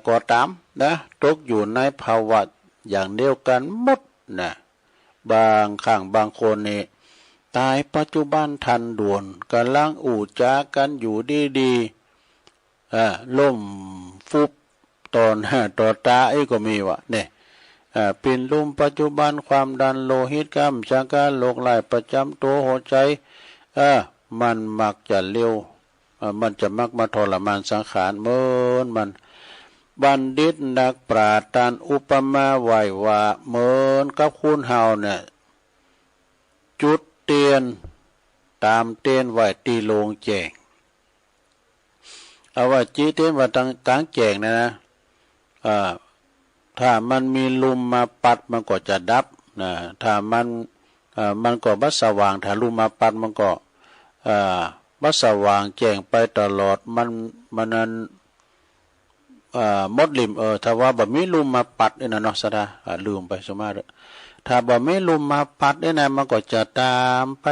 ก็ตามนะตกอยู่ในภาวะอย่างเดียวกันหมดนะบางข้างบางคนนี่ตายปัจจุบันทันด่วนกำลังอู่จากันอยู่ดีๆล่มฟุบตอนต่อตาไอ้ก็มีวะเนี่ยเป็นลมปัจจุบันความดันโลหิตกล้ามจากการโรคไหลประจำตัวหัวใจมันมักจะเร็วมันจะมักมาทรมานสังขารเหมือนมันบัณฑิตนักปราชญ์ตานอุปมาไว้ว่าเหมือนกับคุณเฮาเนี่ยจุดเตียนตามเตียนไว้ตีโลงแจงเอาว่าจีเตียนว่าตั้งกลางแจงนะถ้ามันมีลมมาปัดมันก็จะดับนะถ้ามันก็บัดสว่างถ้าลมมาปัดมันก็บัดสว่างแจ้งไปตลอดมันนั้นมดลิมถ้าว่าบ่มีลมมาปัดนี่นะเนาะซะดาลืมไปสมาร์ถ้าบ่มีลมมาปัดนี่นะมันก็จะตามไป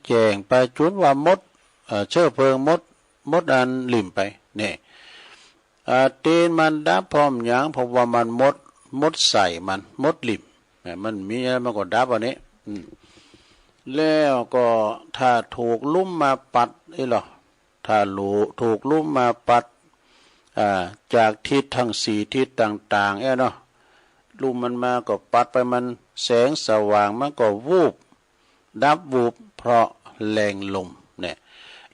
แจ้งไปจนว่ามดเชื้อเพลิงมดอันลิ่มไปนี่ตีนมันดับพร้อมหยังเพราะว่ามันมดใส่มันมดลิ่มมันมีมันก็ดับอันนี้แล้วก็ถ้าถูกลุ่มมาปัดไอ้หรอถ้าถูกลุ่มมาปัดจากทิศทั้งสี่ทิศต่างๆเนาะลุ่มมันมาก็ปัดไปมันแสงสว่างมันก็วูบดับวูบเพราะแรงลมเนี่ย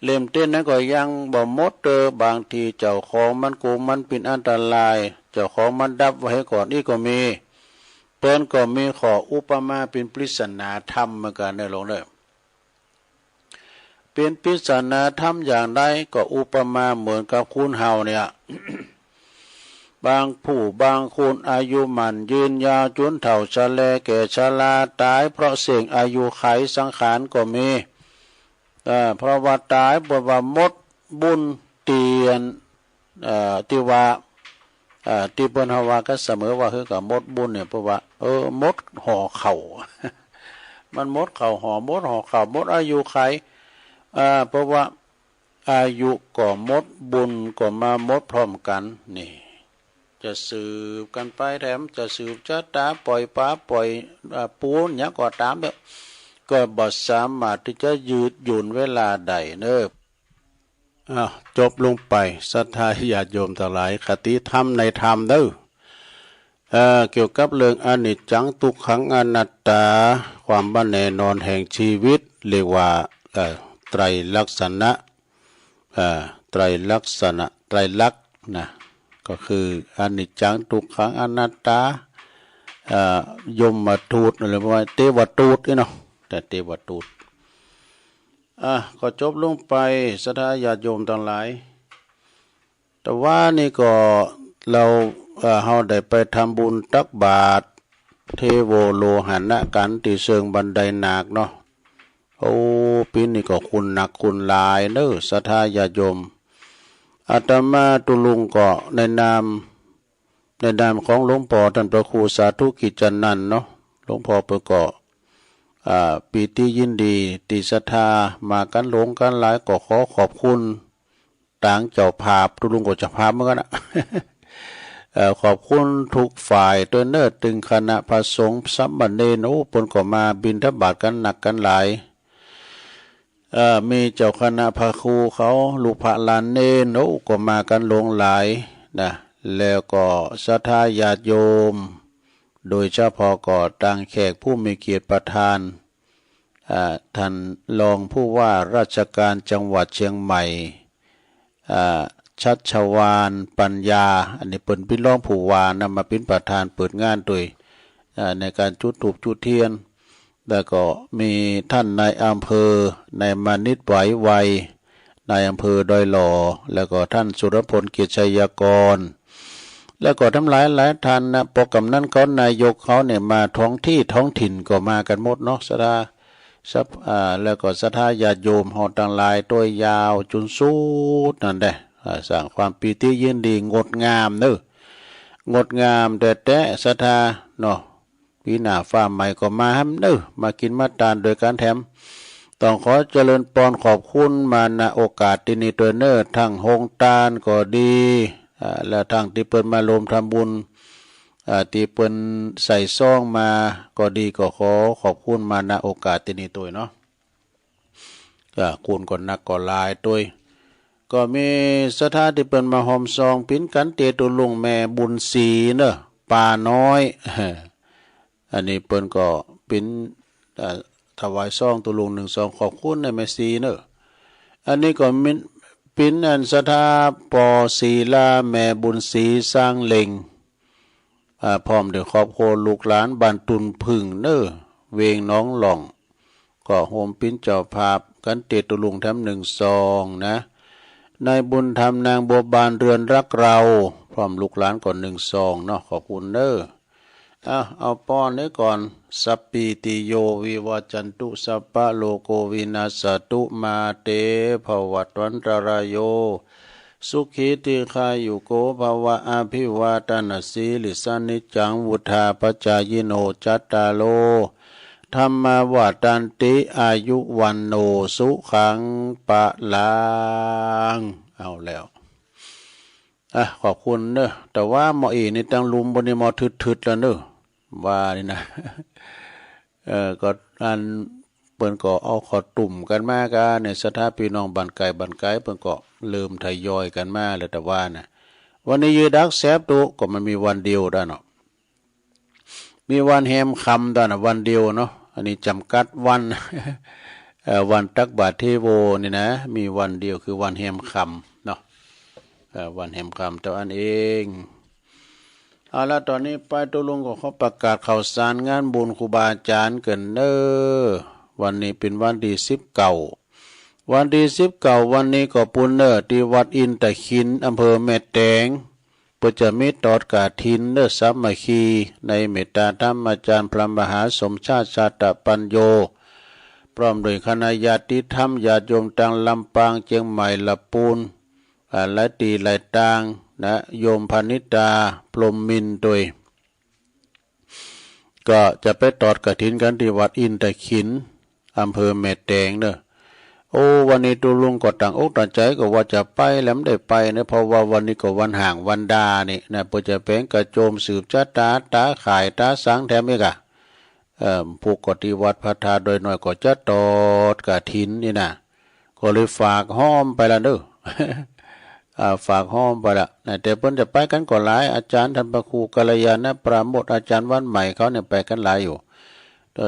เล่มเต้นนั้นก็ยังบ่หมดบางทีเจ้าของมันกูมันเป็นอันตรายเจ้าของมันดับไว้ก่อนนี่ก็มีเปิ้นก็มีขออุปมาเป็นปริศนาธรรมเหมือนกันได้ลงเด้อเป็นปริศนาธรรมอย่างใดก็อุปมาเหมือนกับคุณเฮาเนี่ย บางผู้บางคนอายุมันยืนยาวจนเฒ่าชราแก่ชราตายเพราะเสี่ยงอายุไขสังขารก็มีเพราะว่าตายเพราะว่ามดบุญเตียนที่ว่าที่เปิ้นเฮาว่าก็เสมอว่าคือกับมดบุญเนี่ยเพราะว่ามดห่อเข่า มันมดเข่าห่อมดห่อเข่ามดอายุไขเพราะว่าอายุก็มดบุญก็มามดพร้อมกันนี่จะสืบกันไปแถมจะสืบชะตาปล่อยปลาปล่อยปูนอย่างก็ตามเนี่ยก็บ่สามารถที่จะยืดหยุ่นเวลาใดเน้อจบลงไปศรัทธาญาติโยมทั้งหลายคติธรรมในธรรมเด้อเกี่ยวกับเรื่องอนิจจังทุกขังอนัตตาความบ่แน่นอนแห่งชีวิตเรียกว่าไตรลักษณะไตรลักษณ์นะก็คืออนิจจังทุกขังอนัตตายมทูตอะไรประมาณเทวทูตนี่เนาะแต่เทวทูตก็จบลงไปศรัทธาญาติโยมทั้งหลายแต่ว่านี่ก็เรา เฮาได้ไปทำบุญตักบาตรเทโวโลหันะกันที่เชิงบันไดหนักเนาะโอ้ปีนี้ก็คุณหนักคุณหลายเด้อศรัทธาญาติโยมอาตมาตุลุงก็ในนามของหลวงพ่อท่านพระครูสาธุกิจจันนันท์เนาะหลวงพ่อเปิดก็ปีติยินดีติศรัทธามากันหลงกันหลายก็ขอขอบคุณต่างเจ้าภาพตุลุงก็เจ้าภาพเหมือนกันนะ ขอบคุณทุกฝ่ายตัวเนิดตึงคณะพระสงฆ์สัมบันเนนโอ้ปนก็มาบิณฑบาตกันหนักกันหลายมีเจ้าคณะพระครูเขาลูกพระลานเนนโอ้ก็มากันหลงหลายนะแล้วก็ศรัทธาญาติโยมโดยเฉพาะก็ต่างแขกผู้มีเกียรติประธานท่านรองผู้ว่าราชการจังหวัดเชียงใหม่ชัชวาลปัญญาอันนี้เป็นพี่รองผู้ว่านำมาเป็นประธานเปิดงานโดยในการจุดธูปจุดเทียนแล้วก็มีท่านนายอำเภอนายมานิตไหวไวนายอำเภอดอยหล่อแล้วก็ท่านสุรพลเกียรติชัยกรแล้วก็ทั้งหลายท่านนะปกำนั้นเขานายกเขาเนี่ยมาท้องที่ท้องถิ่นก็มากันหมดเนาะศรัทธาแล้วก็ศรัทธาญาติโยมเฮาต่างหลายตัวยาวจนสุดนั่นแหละสร้างความปีติยินดีงดงามเด้องดงามแต่ศรัทธาเนาะปีหน้าฟ้าใหม่ก็มาฮัมเด้อมากินมาทานโดยการแถมต้องขอเจริญปอนขอบคุณมาณโอกาสที่นี้ตัวเนอร์ทั้งโฮงตานก็ดีและทั้งที่เปิ้นมาลมทำบุญที่เปิ้นใส่ซองมาก็ดีก็ขอขอบคุณมาณโอกาสที่นี้ตัวเนาะคุณก็นักก็หลายตัวก็มีสถานที่เปิ้นมาหอมซองปิ้นกันเตตุลุงแม่บุญศรีเนอะป่าน้อยอันนี้เปิ้นก็ปิ้นถวายซองตุลุง1 2ขอบคุณในแม่ศรีเนอะอันนี้ก็ปิ้นอันสถาปอศีลาแม่บุญศรีสร้างเล็งพร้อมด้วยครอบครัวลูกหลานบ้านตุนพึ่งเนอะเวงน้องหล่องก็โฮมปิ้นเจ้าภาพกันเตตุลุงแถม1 ซองนะนายบุญธรรมนางบัวบานเรือนรักเราพร้อมลูกหลานก่อน1 ซองเนาะขอบคุณเด้อเอาป้อนนี้ก่อนสัพพิติโยวิวัจจันตุสัพพะโลโกวินาศตุมาเตภวัตวันตรายโยสุขีติคายุโกภวะอภิวาทนาสีลิสานิจังวุธาปจายโนจัตตาโลธรรมวาตันติอายุวันโนสุขังปะลังเอาแล้วขอบคุณเนอะแต่ว่าหมออีนี่ตั้งลุมบนนี้หมอทึดแล้วเนอะว่านี่นะก็อันเปิ้นก็เอาขอตุ่มกันมากันในสถาพี่น้องบ้านไกลเปิ้นก็เริ่มทยอยกันมาแล้วแต่ว่านะวันนี้ยืดักแซบตุก็มันมีวันเดียวได้เนาะมีวันแฮมคำได้นะวันเดียวเนาะอันนี้จำกัดวันวันตักบาตรเทโวนี่นะมีวันเดียวคือวันแฮมคำเนาะวันแฮมคำแต่อันเองเอาละตอนนี้ไปตุลุงก็เขาประกาศข่าวสารงานบุญครูบาอาจารย์กันเนอวันนี้เป็นวันที่19วันที่19วันนี้ก็ปุณเนอที่วัดอินตะขินอำเภอแม่แตงเพื่อจะมีตอดกาถินเนอสามัคคีในเมตตาธรรมอาจารย์พระมหาสมชาติชาตปัญโยพร้อมโดยคณะญาติธรรมญาติโยมต่างลำปางเชียงใหม่ละปูนและตีหลายต่างนะโยมพนิตาพรหมมินโดยก็จะไปตอดกฐินกันที่วัดอินตะขินอำเภอแม่แตงเนอะโอ้วันนี้ตุลุงก็ต่างอกต่างใจก็ว่าจะไปแล้วไม่ได้ไปนะเพราะว่าวันนี้ก็วันห่างวันดานี่นะเพื่อจะเป็นกระโจมสืบชะตาขายตาสังแถมอีกผู้กฏิวัดพัฒนาโดยหน่อยก็จะตอดกฐินนี่นะก็เลยฝากห้อมไปละเด้อฝากห้อมไปละแต่เพิ่นจะไปกันก็หลายอาจารย์ท่านพระครูกัลยาณปราโมทย์อาจารย์วันใหม่เขาเนี่ยไปกันหลายอยู่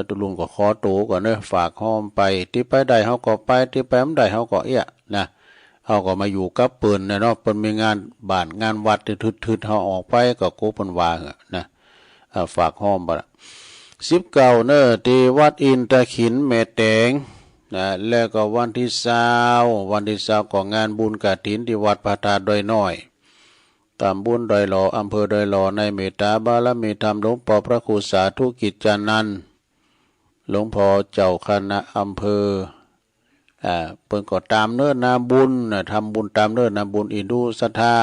ตุลุงก็ขอตัวก่อนเนอะฝากห้อมไปที่ไปได้เขาก็ไปที่ไปไม่ได้เขาก็นะเขาก็มาอยู่กับปืนนะเนาะเปิ้นมีงานบ้านงานวัดที่ทึดเขาออกไปก็โกเปิ้นว่านะฝากห้อมไปละ19เนอะที่วัดอินตะขินแม่แตงนะแล้วก็วันที่20ก็งานบุญกฐินที่วัดพระธาตุดอยน้อย ตำบลดอยหล่ออำเภอดอยหล่อในเมตตาบารมีธรรมหลวงพ่อพระครูสาธุกิจจานันท์หลวงพ่อเจ้าคณะอำเภอเพิ่นก็ตามเนื้อนาบุญทำบุญตามเนื้อนาบุญอินดูศรัทธา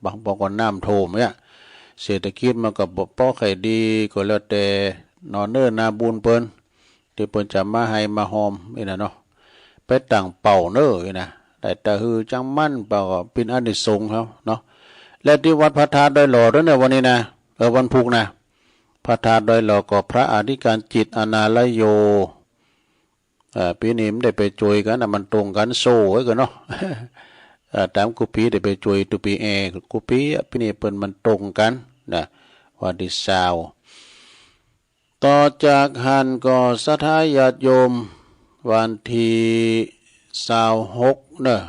บางปองก็น้ำท่วมเนี่ยเศรษฐกิจมันก็บ่พอใครดีก็แล้วแต่นอนเนื้อนาบุญเพิ่นที่เพิ่นจะมาให้มาหอมนี่นะเนาะไปตั้งเป่าเน้อนี่นะแต่ตะฮือจังมั่นเป่าก็เป็นอานิสงส์เขาเนาะและที่วัดพระธาตุดอยหล่อด้วยเนี่ยวันนี้นะวันพุธนะพระธาตุดอยหล่อก็พระอธิการจิตอนาลโยปีนี้มันได้ไปจอยกันนะมันตรงกันโซ่ไว้กันเนาะตามกุปีได้ไปจอยตุปีกุปีปีนี้เปิ้นมันตรงกันนะวันที่เสาร์ต่อจากหันก็ศรัทธาญาติโยมวันที่26เนอะ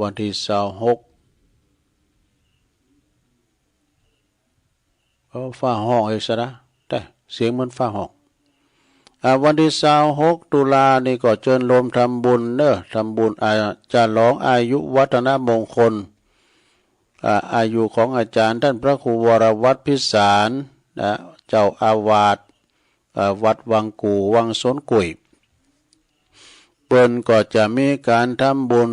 วันที่26ฟ้าห้องซะนะแต่เสียงเหมือนฟ้าห้องวันที่26ตุลานี่ก็เชิญรวมทำบุญเนอะทำบุญอาจารย์หลองอายุวัฒนมงคลอายุของอาจารย์ท่านพระครูวรวัฒน์พิสารนะเจ้าอาวาสวัดวังกูวังสนกุยเปิ้นก็จะมีการทำบุญ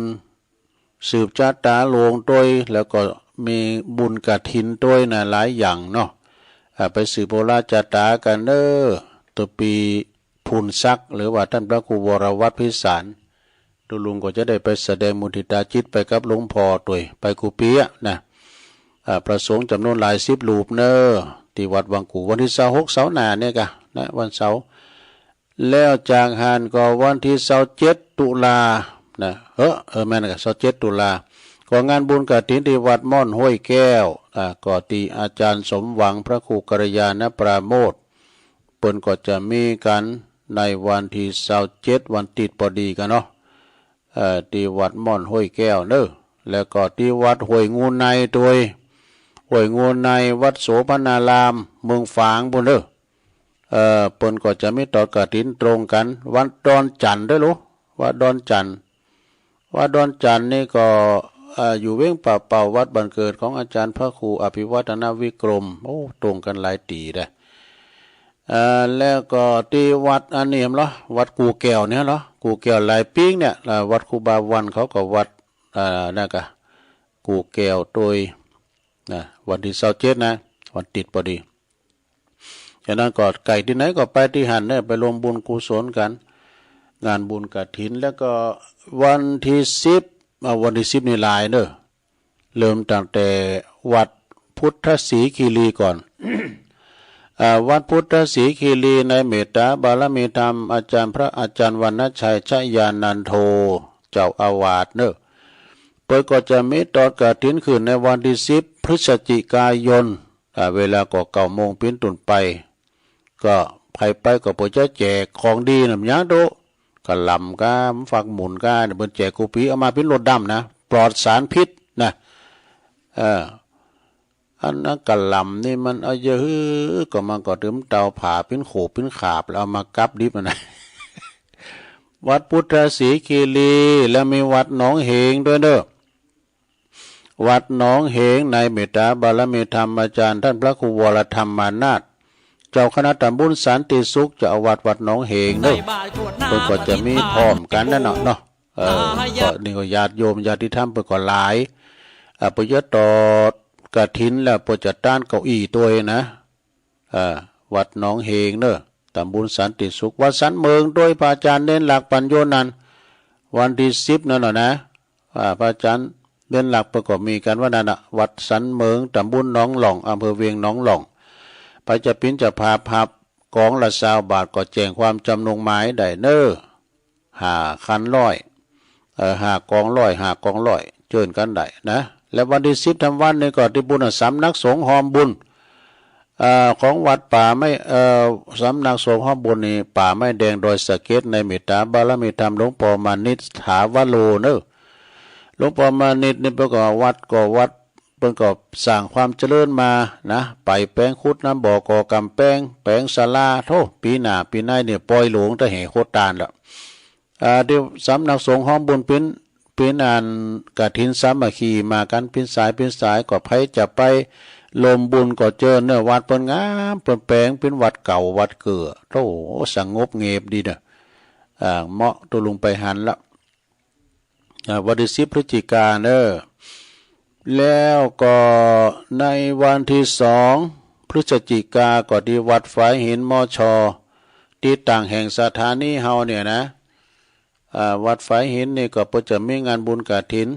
สืบชะตาหลวงโดยแล้วก็มีบุญกฐินด้วยนะหลายอย่างเนาะไปสืบโบราณชะตากันเนอะตัวปีพูนซักหรือว่าท่านพระครูวรวัฒน์พิสารตุลุงก็จะได้ไปแสดงมุทิตาจิตไปกับหลวงพ่อตัวไปกูปีนะประสงค์จำนวนหลาย10รูปเนอะที่วัดวังกูวันที่26เสาร์หน้าเนี่ยกะนะวันเสาร์แล้วจากหานก็วันที่27ตุลานะแม่นกะ27ตุลาก็งานบุญกฐินที่วัดม่อนห้วยแก้วก็ที่อาจารย์สมหวังพระครูกัลยาณปราโมทย์เปิ้นก็จะมีกันในวันที่27วันติดพอดีกันเนาะที่วัดม่อนห้วยแก้วเนอะแล้วก็ที่วัดห้วยงูในด้วยห้วยงูในวัดโสภณารามเมืองฝางพุ่นเด้อเปิ้นก็จะมีตอดกฐินตรงกันวันดอนจันทร์ด้วยลูกวัดดอนจันทร์นี่ก็อยู่เว้งป่าเป่าวัดบ้านเกิดของอาจารย์พระครูอภิวัฒนวิกรมโอ้ตรงกันหลายตีได้แล้วก็ที่วัดอันนี้เหรอวัดกูแก้วเนี่ยเหรอกูแก้วหลายปิ้งเนี่ยวัดครูบาวันเขาก็วัดนั่นกะกูแก้วโดยวันที่27นะวันติดพอดีฉะนั้นก็ไก่ที่ไหนก็ไปที่หันเนี่ยไปรวมบุญกุศลกันงานบุญกฐินแล้วก็วันที่10นี่ลายเนอะเริ่มตั้งแต่วัดพุทธศรีคีรีก่อน วัดพุทธศรีคีรีในเมตตาบารมีธรรมอาจารย์วรรณชัยชยานันโทเจ้าอาวาสเนอะเปิดก็จะมีตอดกฐินขึ้นในวันที่10พฤศจิกายนเวลาก็9 โมงเป็นต้นไปก็ใครไปก็เปิดจะแจกของดีน้ำยาโดกะหล่ำกาฝักหมุนกาเปิ้นแจกกูปีเอามาเป็นรถดำนะปลอดสารพิษนะอันนั้นกะหล่ำนี่มันเอาเยอะก็มันก็ถึงเตาผ่าเป็นโขบเป็นขาบแล้วเอามากับดิบนะ วัดพุทธศรีคีรีแล้วมีวัดหนองเหงด้วยเด้อวัดหนองเหงในเมตตาบารมีธรรมอาจารย์ท่านพระครูวรธรรมมานาถเจ้าคณะตำบลสันติสุขเจ้าอาวาสวัดหนองเหงเด้อเพิ่นก็จะมีพร้อมกันนั่นเนาะก็นี่ก็ญาติโยมญาติธรรมเพิ่นก็หลายเพิ่นจะตอดกฐินแล้วเพิ่นจะต้านเก้าอี้ตัวนะวัดหนองเหงเด้อตำบลสันติสุขวัดสันเมืองโดยพระอาจารย์เน้นหลักปัญโยนันท์วันที่10นั่นนะพระอาจารย์เน้นหลักประกอบมีกันว่านั่นน่ะวัดสันเมืองตำบลหนองหล่องอำเภอเวียงหนองหล่องไปจะปิ้นจะพาพับกองละ20 บาทก็แจ้งความจำนงหมายได้เน้อ5 คัน5 กองร้อยเจิญกันได้นะและวันที่10ทำวันนี้ก็ที่บุญสำนักสงฆ์หอมบุญของวัดป่าไม่สำนักสงฆ์หอมบุญนี่ป่าไม่แดงโดยสะเก็ดในเมตตาบารมีธรรมหลวงพ่อมานิษฐาวโรเนอะหลวงพ่อมานิษนี่ประกอบวัดเพิ่นก็สร้างความเจริญมานะไปแปลงขุดน้ำบ่อก่อกำแปลงศาลาโธ่ปีหน้าปีในเนี่ยปล่อยหลวงตะแห่โคตรตานแล้วเดี๋ยวสำนักสงฆ์หอมบุญเป็น เป็นอันกฐินสามัคคีมากันเป็นสายก็ไผจะไปลมบุญก็เจอเนื้อวัดเปิ้นงามเปิ้นแปลงเป็นวัดเก่าวัดเกือโธ่สงบเงียบดีเด้อเหมาะตัวลงไปหันละวันที่10 พฤศจิกายนเด้อแล้วก็ในวันที่2 พฤศจิกาก็ที่วัดฝายหินมอชอที่ต่างแห่งสถานีเฮาเนี่ยนะวัดฝายหินนี่ก็เพิ่นจะมีงานบุญกฐิน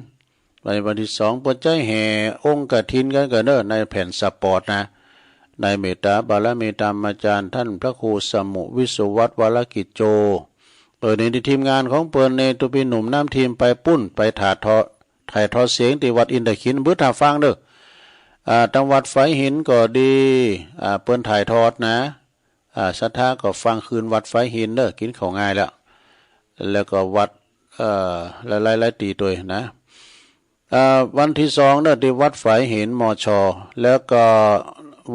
ในวันที่2เพิ่นจะแห่องค์กฐินกันเด้อในแผ่นสปอร์ตนะในเมตตาบารมีธรรมอาจารย์ท่านพระครูสมุวิสุวัฒน์วรกิจโจในทีมงานของเปิ้นในตัวพี่หนุ่มน้ำทีมไปปุ้นไปถ่ายทอดเสียงที่วัดอินทขินเบิ่ถ้าฟังเด้อจังหวัดฝายหินก็ดีเปิ้นถ่ายทอดนะศรัทธาก็ฟังคืนวัดฝายหินเด้อกินข้าวง่ายแล้วก็วัดหลายๆตีตัวนะวันที่2เด้อที่วัดฝายหินมอชอแล้วก็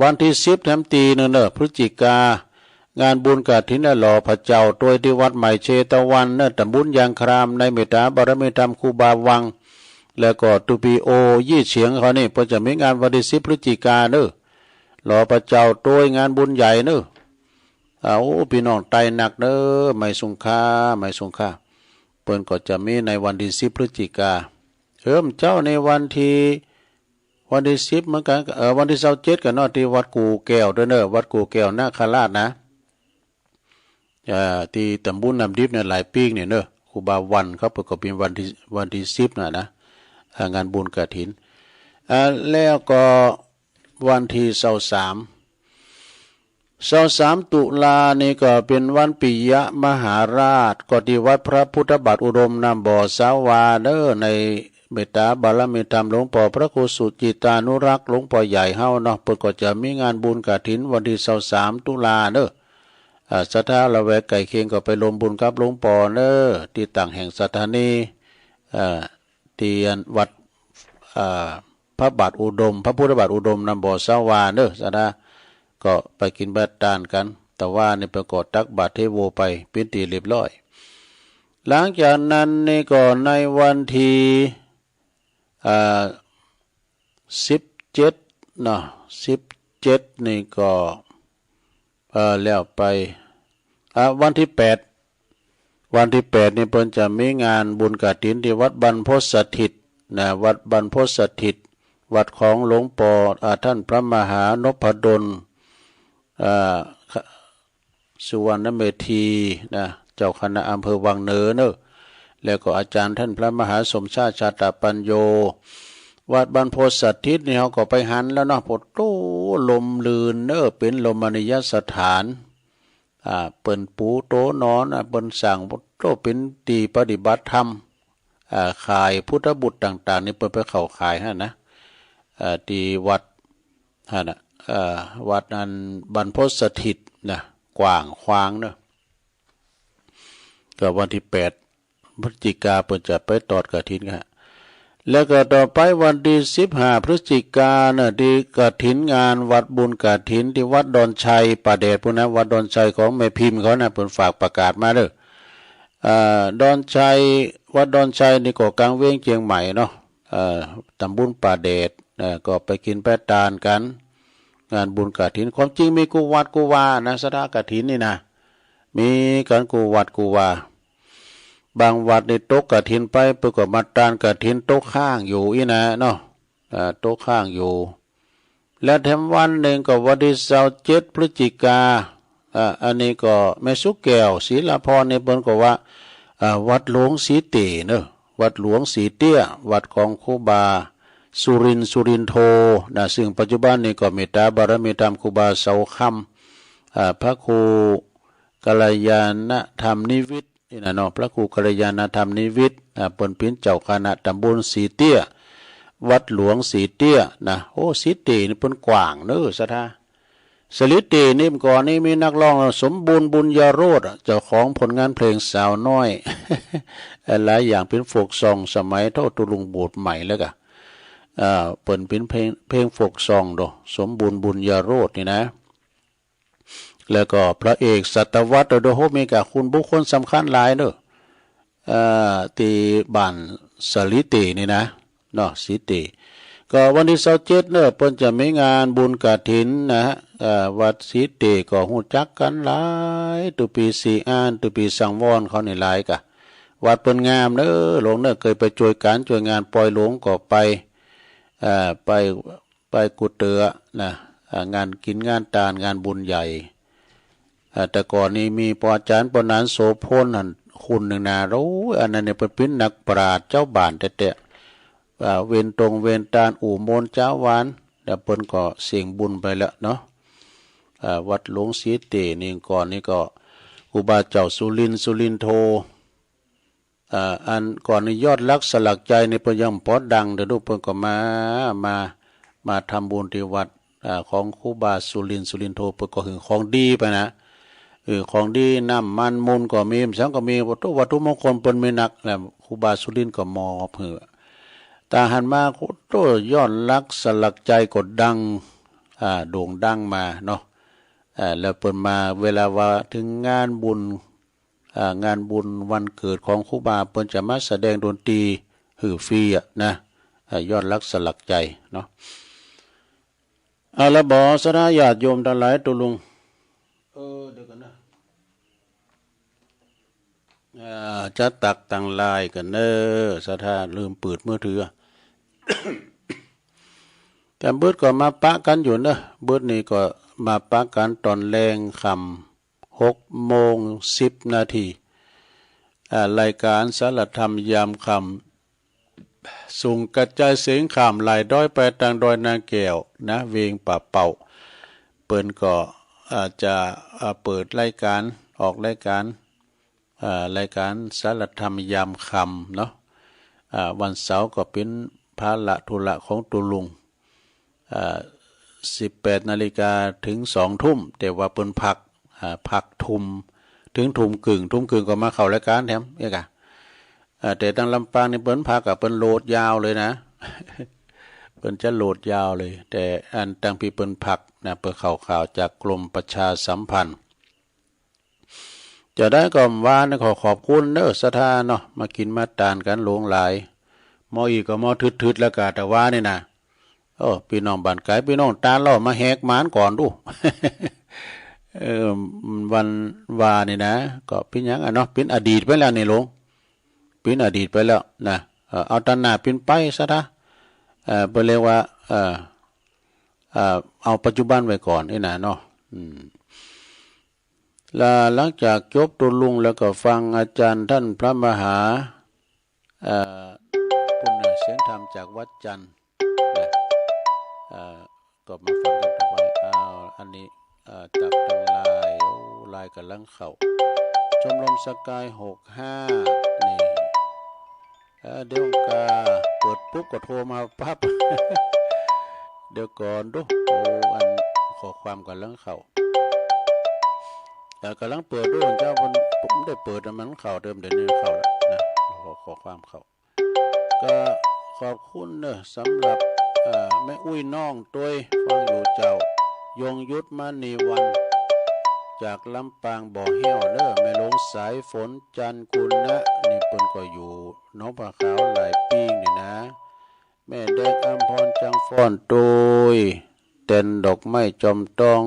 วันที่10แถมตีนึงเด้อพฤศจิกางานบุญกฐินหล่อพระเจ้าโดยที่วัดใหม่เชตวันเด้อตำบลยางครามในเมตตาบารมีธรรมครูบาวังแล้วก็ตูปีโอยี่เฉียงเขานี่เพิ่นจะมีงานวันที่10 พฤศจิกาเด้อหล่อพระเจ้าโดยงานบุญใหญ่เด้อโอ้พี่น้องไตหนักเด้อไม่สงค่าเปิ้นก็จะมีในวันที่10 พฤศจิกาเริ่มเจ้าในวันที่10เหมือนกันวันที่27กันเนาะที่วัดกูแก้วเด้อวัดกูแก้วนาคราชนะที่ตำบลน้ำดิบเนี่ยหลายปีเนี่ยเด้อครูบาวันเขาเปิดก็เป็นวันที่10นะงานบุญกฐินแล้วก็วันที่23ตุลานี่ก็เป็นวันปิยมหาราชก็ที่วัดพระพุทธบาทอุดมน้ำบ่อสาวาเด้อในเมตตาบารมีธรรมหลวงพ่อพระครูสุจิตานุรักษ์หลวงพ่อใหญ่เฮาเนาะเปิดก็จะมีงานบุญกฐินวันที่23ตุลาเด้อศรัทธาละแวกไก่เคียงก็ไปรวมบุญกับหลวงพ่อเด้อที่ต่างแห่งสถานีที่วัดพระบาทอุดมพระพุทธบาทอุดมนำบ่อสาวาเด้อศรัทธาก็ไปกินบาตรกันแต่ว่านี่ประกอบตักบาตรเทโวไปเป็นที่เรียบร้อยหลังจากนั้นนี่ก็ในวันที่17เนาะ17นี่ก็แล้วไปวันที่8นี่เพิ่นจะมีงานบุญกฐินที่วัดบรรพตสถิตนะวัดบรรพตสถิตวัดของหลวงปู่ท่านพระมหานพดลสุวรรณเมธีนะเจ้าคณะอำเภอวังเหนือเนอะแล้วก็อาจารย์ท่านพระมหาสมชาติชาตปัญโยวัดบรรพตสถิตนี่เขาก็ไปหันแล้วเนาะพดโตลมลืนเนอะเป็นลมณียสถานเปิ้นปูโตนอนเปิ้นสั่งพดโตเป็นตีปฏิบัติธรรมขายพุทธบุตรต่างๆนี่เปิ้นไปเข้าขายฮะนะที่วัดฮะนะวัดนั้นบรรพตสถิตนะกว้างขวางเนอะก็วันที่8 พฤศจิกาเปิ้นจะไปตอดกฐินกันแล้วก็ต่อไปวันที่15 พฤศจิกายนที่กฐินงานวัดบุญกฐินที่วัดดอนชัยป่าแดดพุ่นนะวัดดอนชัยของแม่พิมพ์เขานะเพิ่นฝากประกาศมาเด้อดอนชัยวัดดอนชัยนี่ก็กลางเวียงเชียงใหม่เนาะตำบลป่าแดดก็ไปกินแปะตานกันงานบุญกฐินความจริงมีกูวัดกูวานะสถากฐินนี่นะมีการกูวัดกูวาบางวัดในโต๊ะกฐินไปเพื่อก็มาตานกฐินโต๊ะข้างอยู่อีนะเนาะโต๊ะข้างอยู่และแถมวันหนึ่งก็วันที่27 พฤศจิกาอันนี้ก็แม่สุแก้วศรีลาพรในเปิ้นก็ว่าวัดหลวงศรีเตเนอะวัดหลวงศรีเตี้ยวัดของครูบาสุรินโทนะซึ่งปัจจุบันนี้ก็เมตตาบารมีธรรมครูบาเสาค่ำพระครูกัลยาณธรรมนิวิตนี่นะเนาะพระครูกัลยาณธรรมนิวิตเปิ้นเป็นเจ้าคณะตำบลศรีเตี้ยวัดหลวงศรีเตี้ยนะโอ้ศรีเตี้ยนี่เปิ้นกว้างเด้อศรัทธาสลิดเตี้ยนี่ก่อนนี้มีนักร้องสมบูรณ์บุญญาโรจน์เจ้าของผลงานเพลงสาวน้อย หลายอย่างเป็นโฟกซองสมัยเท่าตุลุงโบสถ์ใหม่แล้วก็เปิ่นเป็นเพลงโฟกซองดอกสมบูรณ์บุญญาโรจน์นี่นะแล้วก็พระเอกสัตวัตรโดยโฮมีกับคุณบุคคลสำคัญหลายเด้อที่บ้าน สลิตินี่นะเนาะสิติก็วันที่27เนี่ยเปิ้นจะมีงานบุญกฐินนะฮะวัดสิติก็ฮู้จักกันหลายตุปีสีอานตุปีสังวรเขานี่หลายกะวัดเปิ้นงามเด้อหลวงเด้อเคยไปช่วยการช่วยงานปล่อยหลวงก็ไปกุเตือนะงานกินงานตานงานบุญใหญ่แต่ก่อนนี้มีปอาจารย์ปนานโสพลนั่นคุณหนึ่งนารู้อันนั้นเนี่ยเป็นนักปราชญ์เจ้าบ้านแต่เวนตรงเวนตานอู่โมนเจ้าวานแล้วเปิ้นก็เสียงบุญไปแล้วเนาะวัดหลวงสีเตนี่ก่อนนี่ก็ครูบาเจ้าสุรินโทอันก่อนนี่ยอดรักสลักใจในเปิ้นยังพอดังเดี๋ยวดูเปิ้นก็มาทำบุญที่วัดของครูบาสุรินโทเปิ้นก็หึงของดีไปนะของดีน้ำมันมูลก็มีสังก็มีวัตถุมงคลเปิ้นมีนักแล้วครูบาสุรินก็มอบเหือตาหันมาโตยอดรักสลักใจก็ดังโด่งดังมาเนาะแล้วเปิ้นมาเวลาว่าถึงงานบุญวันเกิดของครูบาเปิ้นจะมาแสดงดนตรีหือฟรีนะยอดรักสลักใจเนาะละบ่สนะญาติโยมทั้งหลายตุลุงเดี๋ยวกันนะจะตักตังลายกันเนสะท่าลืมเปิดมือถือ แต่เบิดก็มาปะกันอยู่นะเบิดนี่ก็มาปะกันตอนแรงค่ำ6:10 นาทีรายการสารธรรมยามค่ำส่งกระจายเสียงข่ามหลายด้อยไปทางดอยนางแก้วนะเวงป่าเป่าเปิ้นก็จะเปิดรายการออกรายการสารธรรมยามค่ำเนาะวันเสาร์ก็เป็นภาระธุระของตุลุง18 นาฬิกาถึง2 ทุ่มแต่ว่าเปิ้นพักทุ่มถึงทุ่มครึ่งก็มาเข้ารายการแถมเอ้กะแต่ทางลำปางนี่เปิ้นพักกับเปิ้นโหลดยาวเลยนะ เปิ้นจะโหลดยาวเลยแต่อันทางพี่เปิ้นพักนะเปิ้นข่าวจากกรมประชาสัมพันธ์จะได้ก็ว่านะขอบคุณเด้อสถานเนาะมากินมาตานกันหลวงหลายมออีกก็มอทึดๆแล้วก็แต่ว่านี่นะพี่น้องบ้านไกลพี่น้องตาเล่ามาแหกหมานก่อนดูวันวานี่นะก็เป็นหยังเนาะเป็นอดีตไปแล้วนี่หลวงเป็นอดีตไปแล้วนะเอาตาหน้าเป็นไปซะนะเพิ่นเรียกว่าเอาปัจจุบันไว้ก่อนนี่นะเนาะหลังจากจบตุลุงแล้วก็ฟังอาจารย์ท่านพระมหาปุณณเสียงธรรมจากวัดจันทร์นะก็มาฟังกันต่อไปอันนี้ตักตังลายกับลังเข่าชมรมสกาย65นี่เดี๋ยวกาเปิดปุ๊บก็โทรมาปั๊บ เดี๋ยวก่อนดูอันขอความกับลังเข่าแต่กำลังเปิดด้วยเจ้าผมได้เปิดมันเข่าเดิมเดี๋ยวนี้เข่าแล้วนะขอความเข่าก็ขอบคุณเนอะสำหรับแม่อุ้ยน้องตัวฟังอยู่เจ้ายงยุทธมณีวันจากลำปางบ่อแห้วเนอะแม่ลงสายฝนจันกุลนะนี่เปิ้นก็อยู่น้องปลาขาวหลายปีนี่นะแม่แดงอัมพรจังฟ้อนตุยเต้นดอกไม้จอมต้อง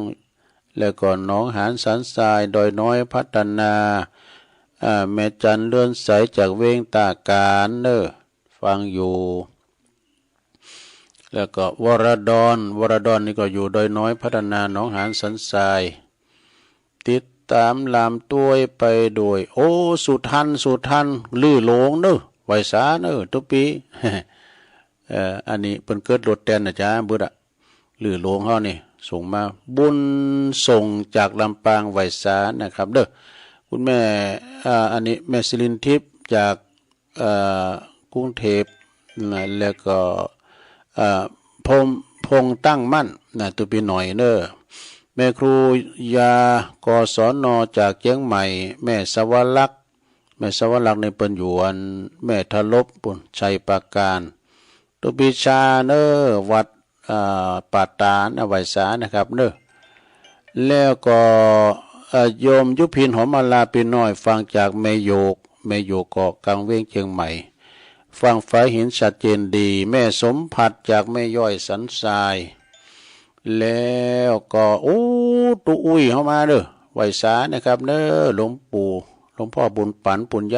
แล้วก็น้องหานสันทรายดอยน้อยพัฒนาแม่จันเลื่อนใสจากเวงตาการเนอะฟังอยู่แล้วก็วรดอนนี่ก็อยู่ดอยน้อยพัฒนาน้องหานสันทรายติดตามลามตัวไปโดยสุทันลื่อโลงเนอะไวสาเนอะทุกปีอันนี้เพิ่นเกิดรถแตนนะจ๊ะเบิดลื่อโลงเฮานี่ส่งมาบุญส่งจากลำปางไวสานะครับเด้อคุณแม่อันนี้แม่ศิรินทิพย์จากกรุงเทพแล้วก็พงตั้งมั่นนะตัวปีหน่อยเนอะแม่ครูยากศนจากเชียงใหม่แม่สวรักษ์ในเปิ้นอยู่อันแม่ทลบปุ่นชัยปราการตัวปีชาเนอะวัดปาตานไวสานะครับเนอะแล้วก็โยมยุพินหอมมาลาปีน้อยฟังจากแม่โยกเกาะกลางเวียงเชียงใหม่ ฟังฟ้าหินชัดเจนดีแม่สมผัดจากแม่ย่อยสันทราย แล้วก็ตุอุ้ยเข้ามาเด้อไหวสานะครับเด้อหลวงปู่หลวงพ่อบุญปันปุญญ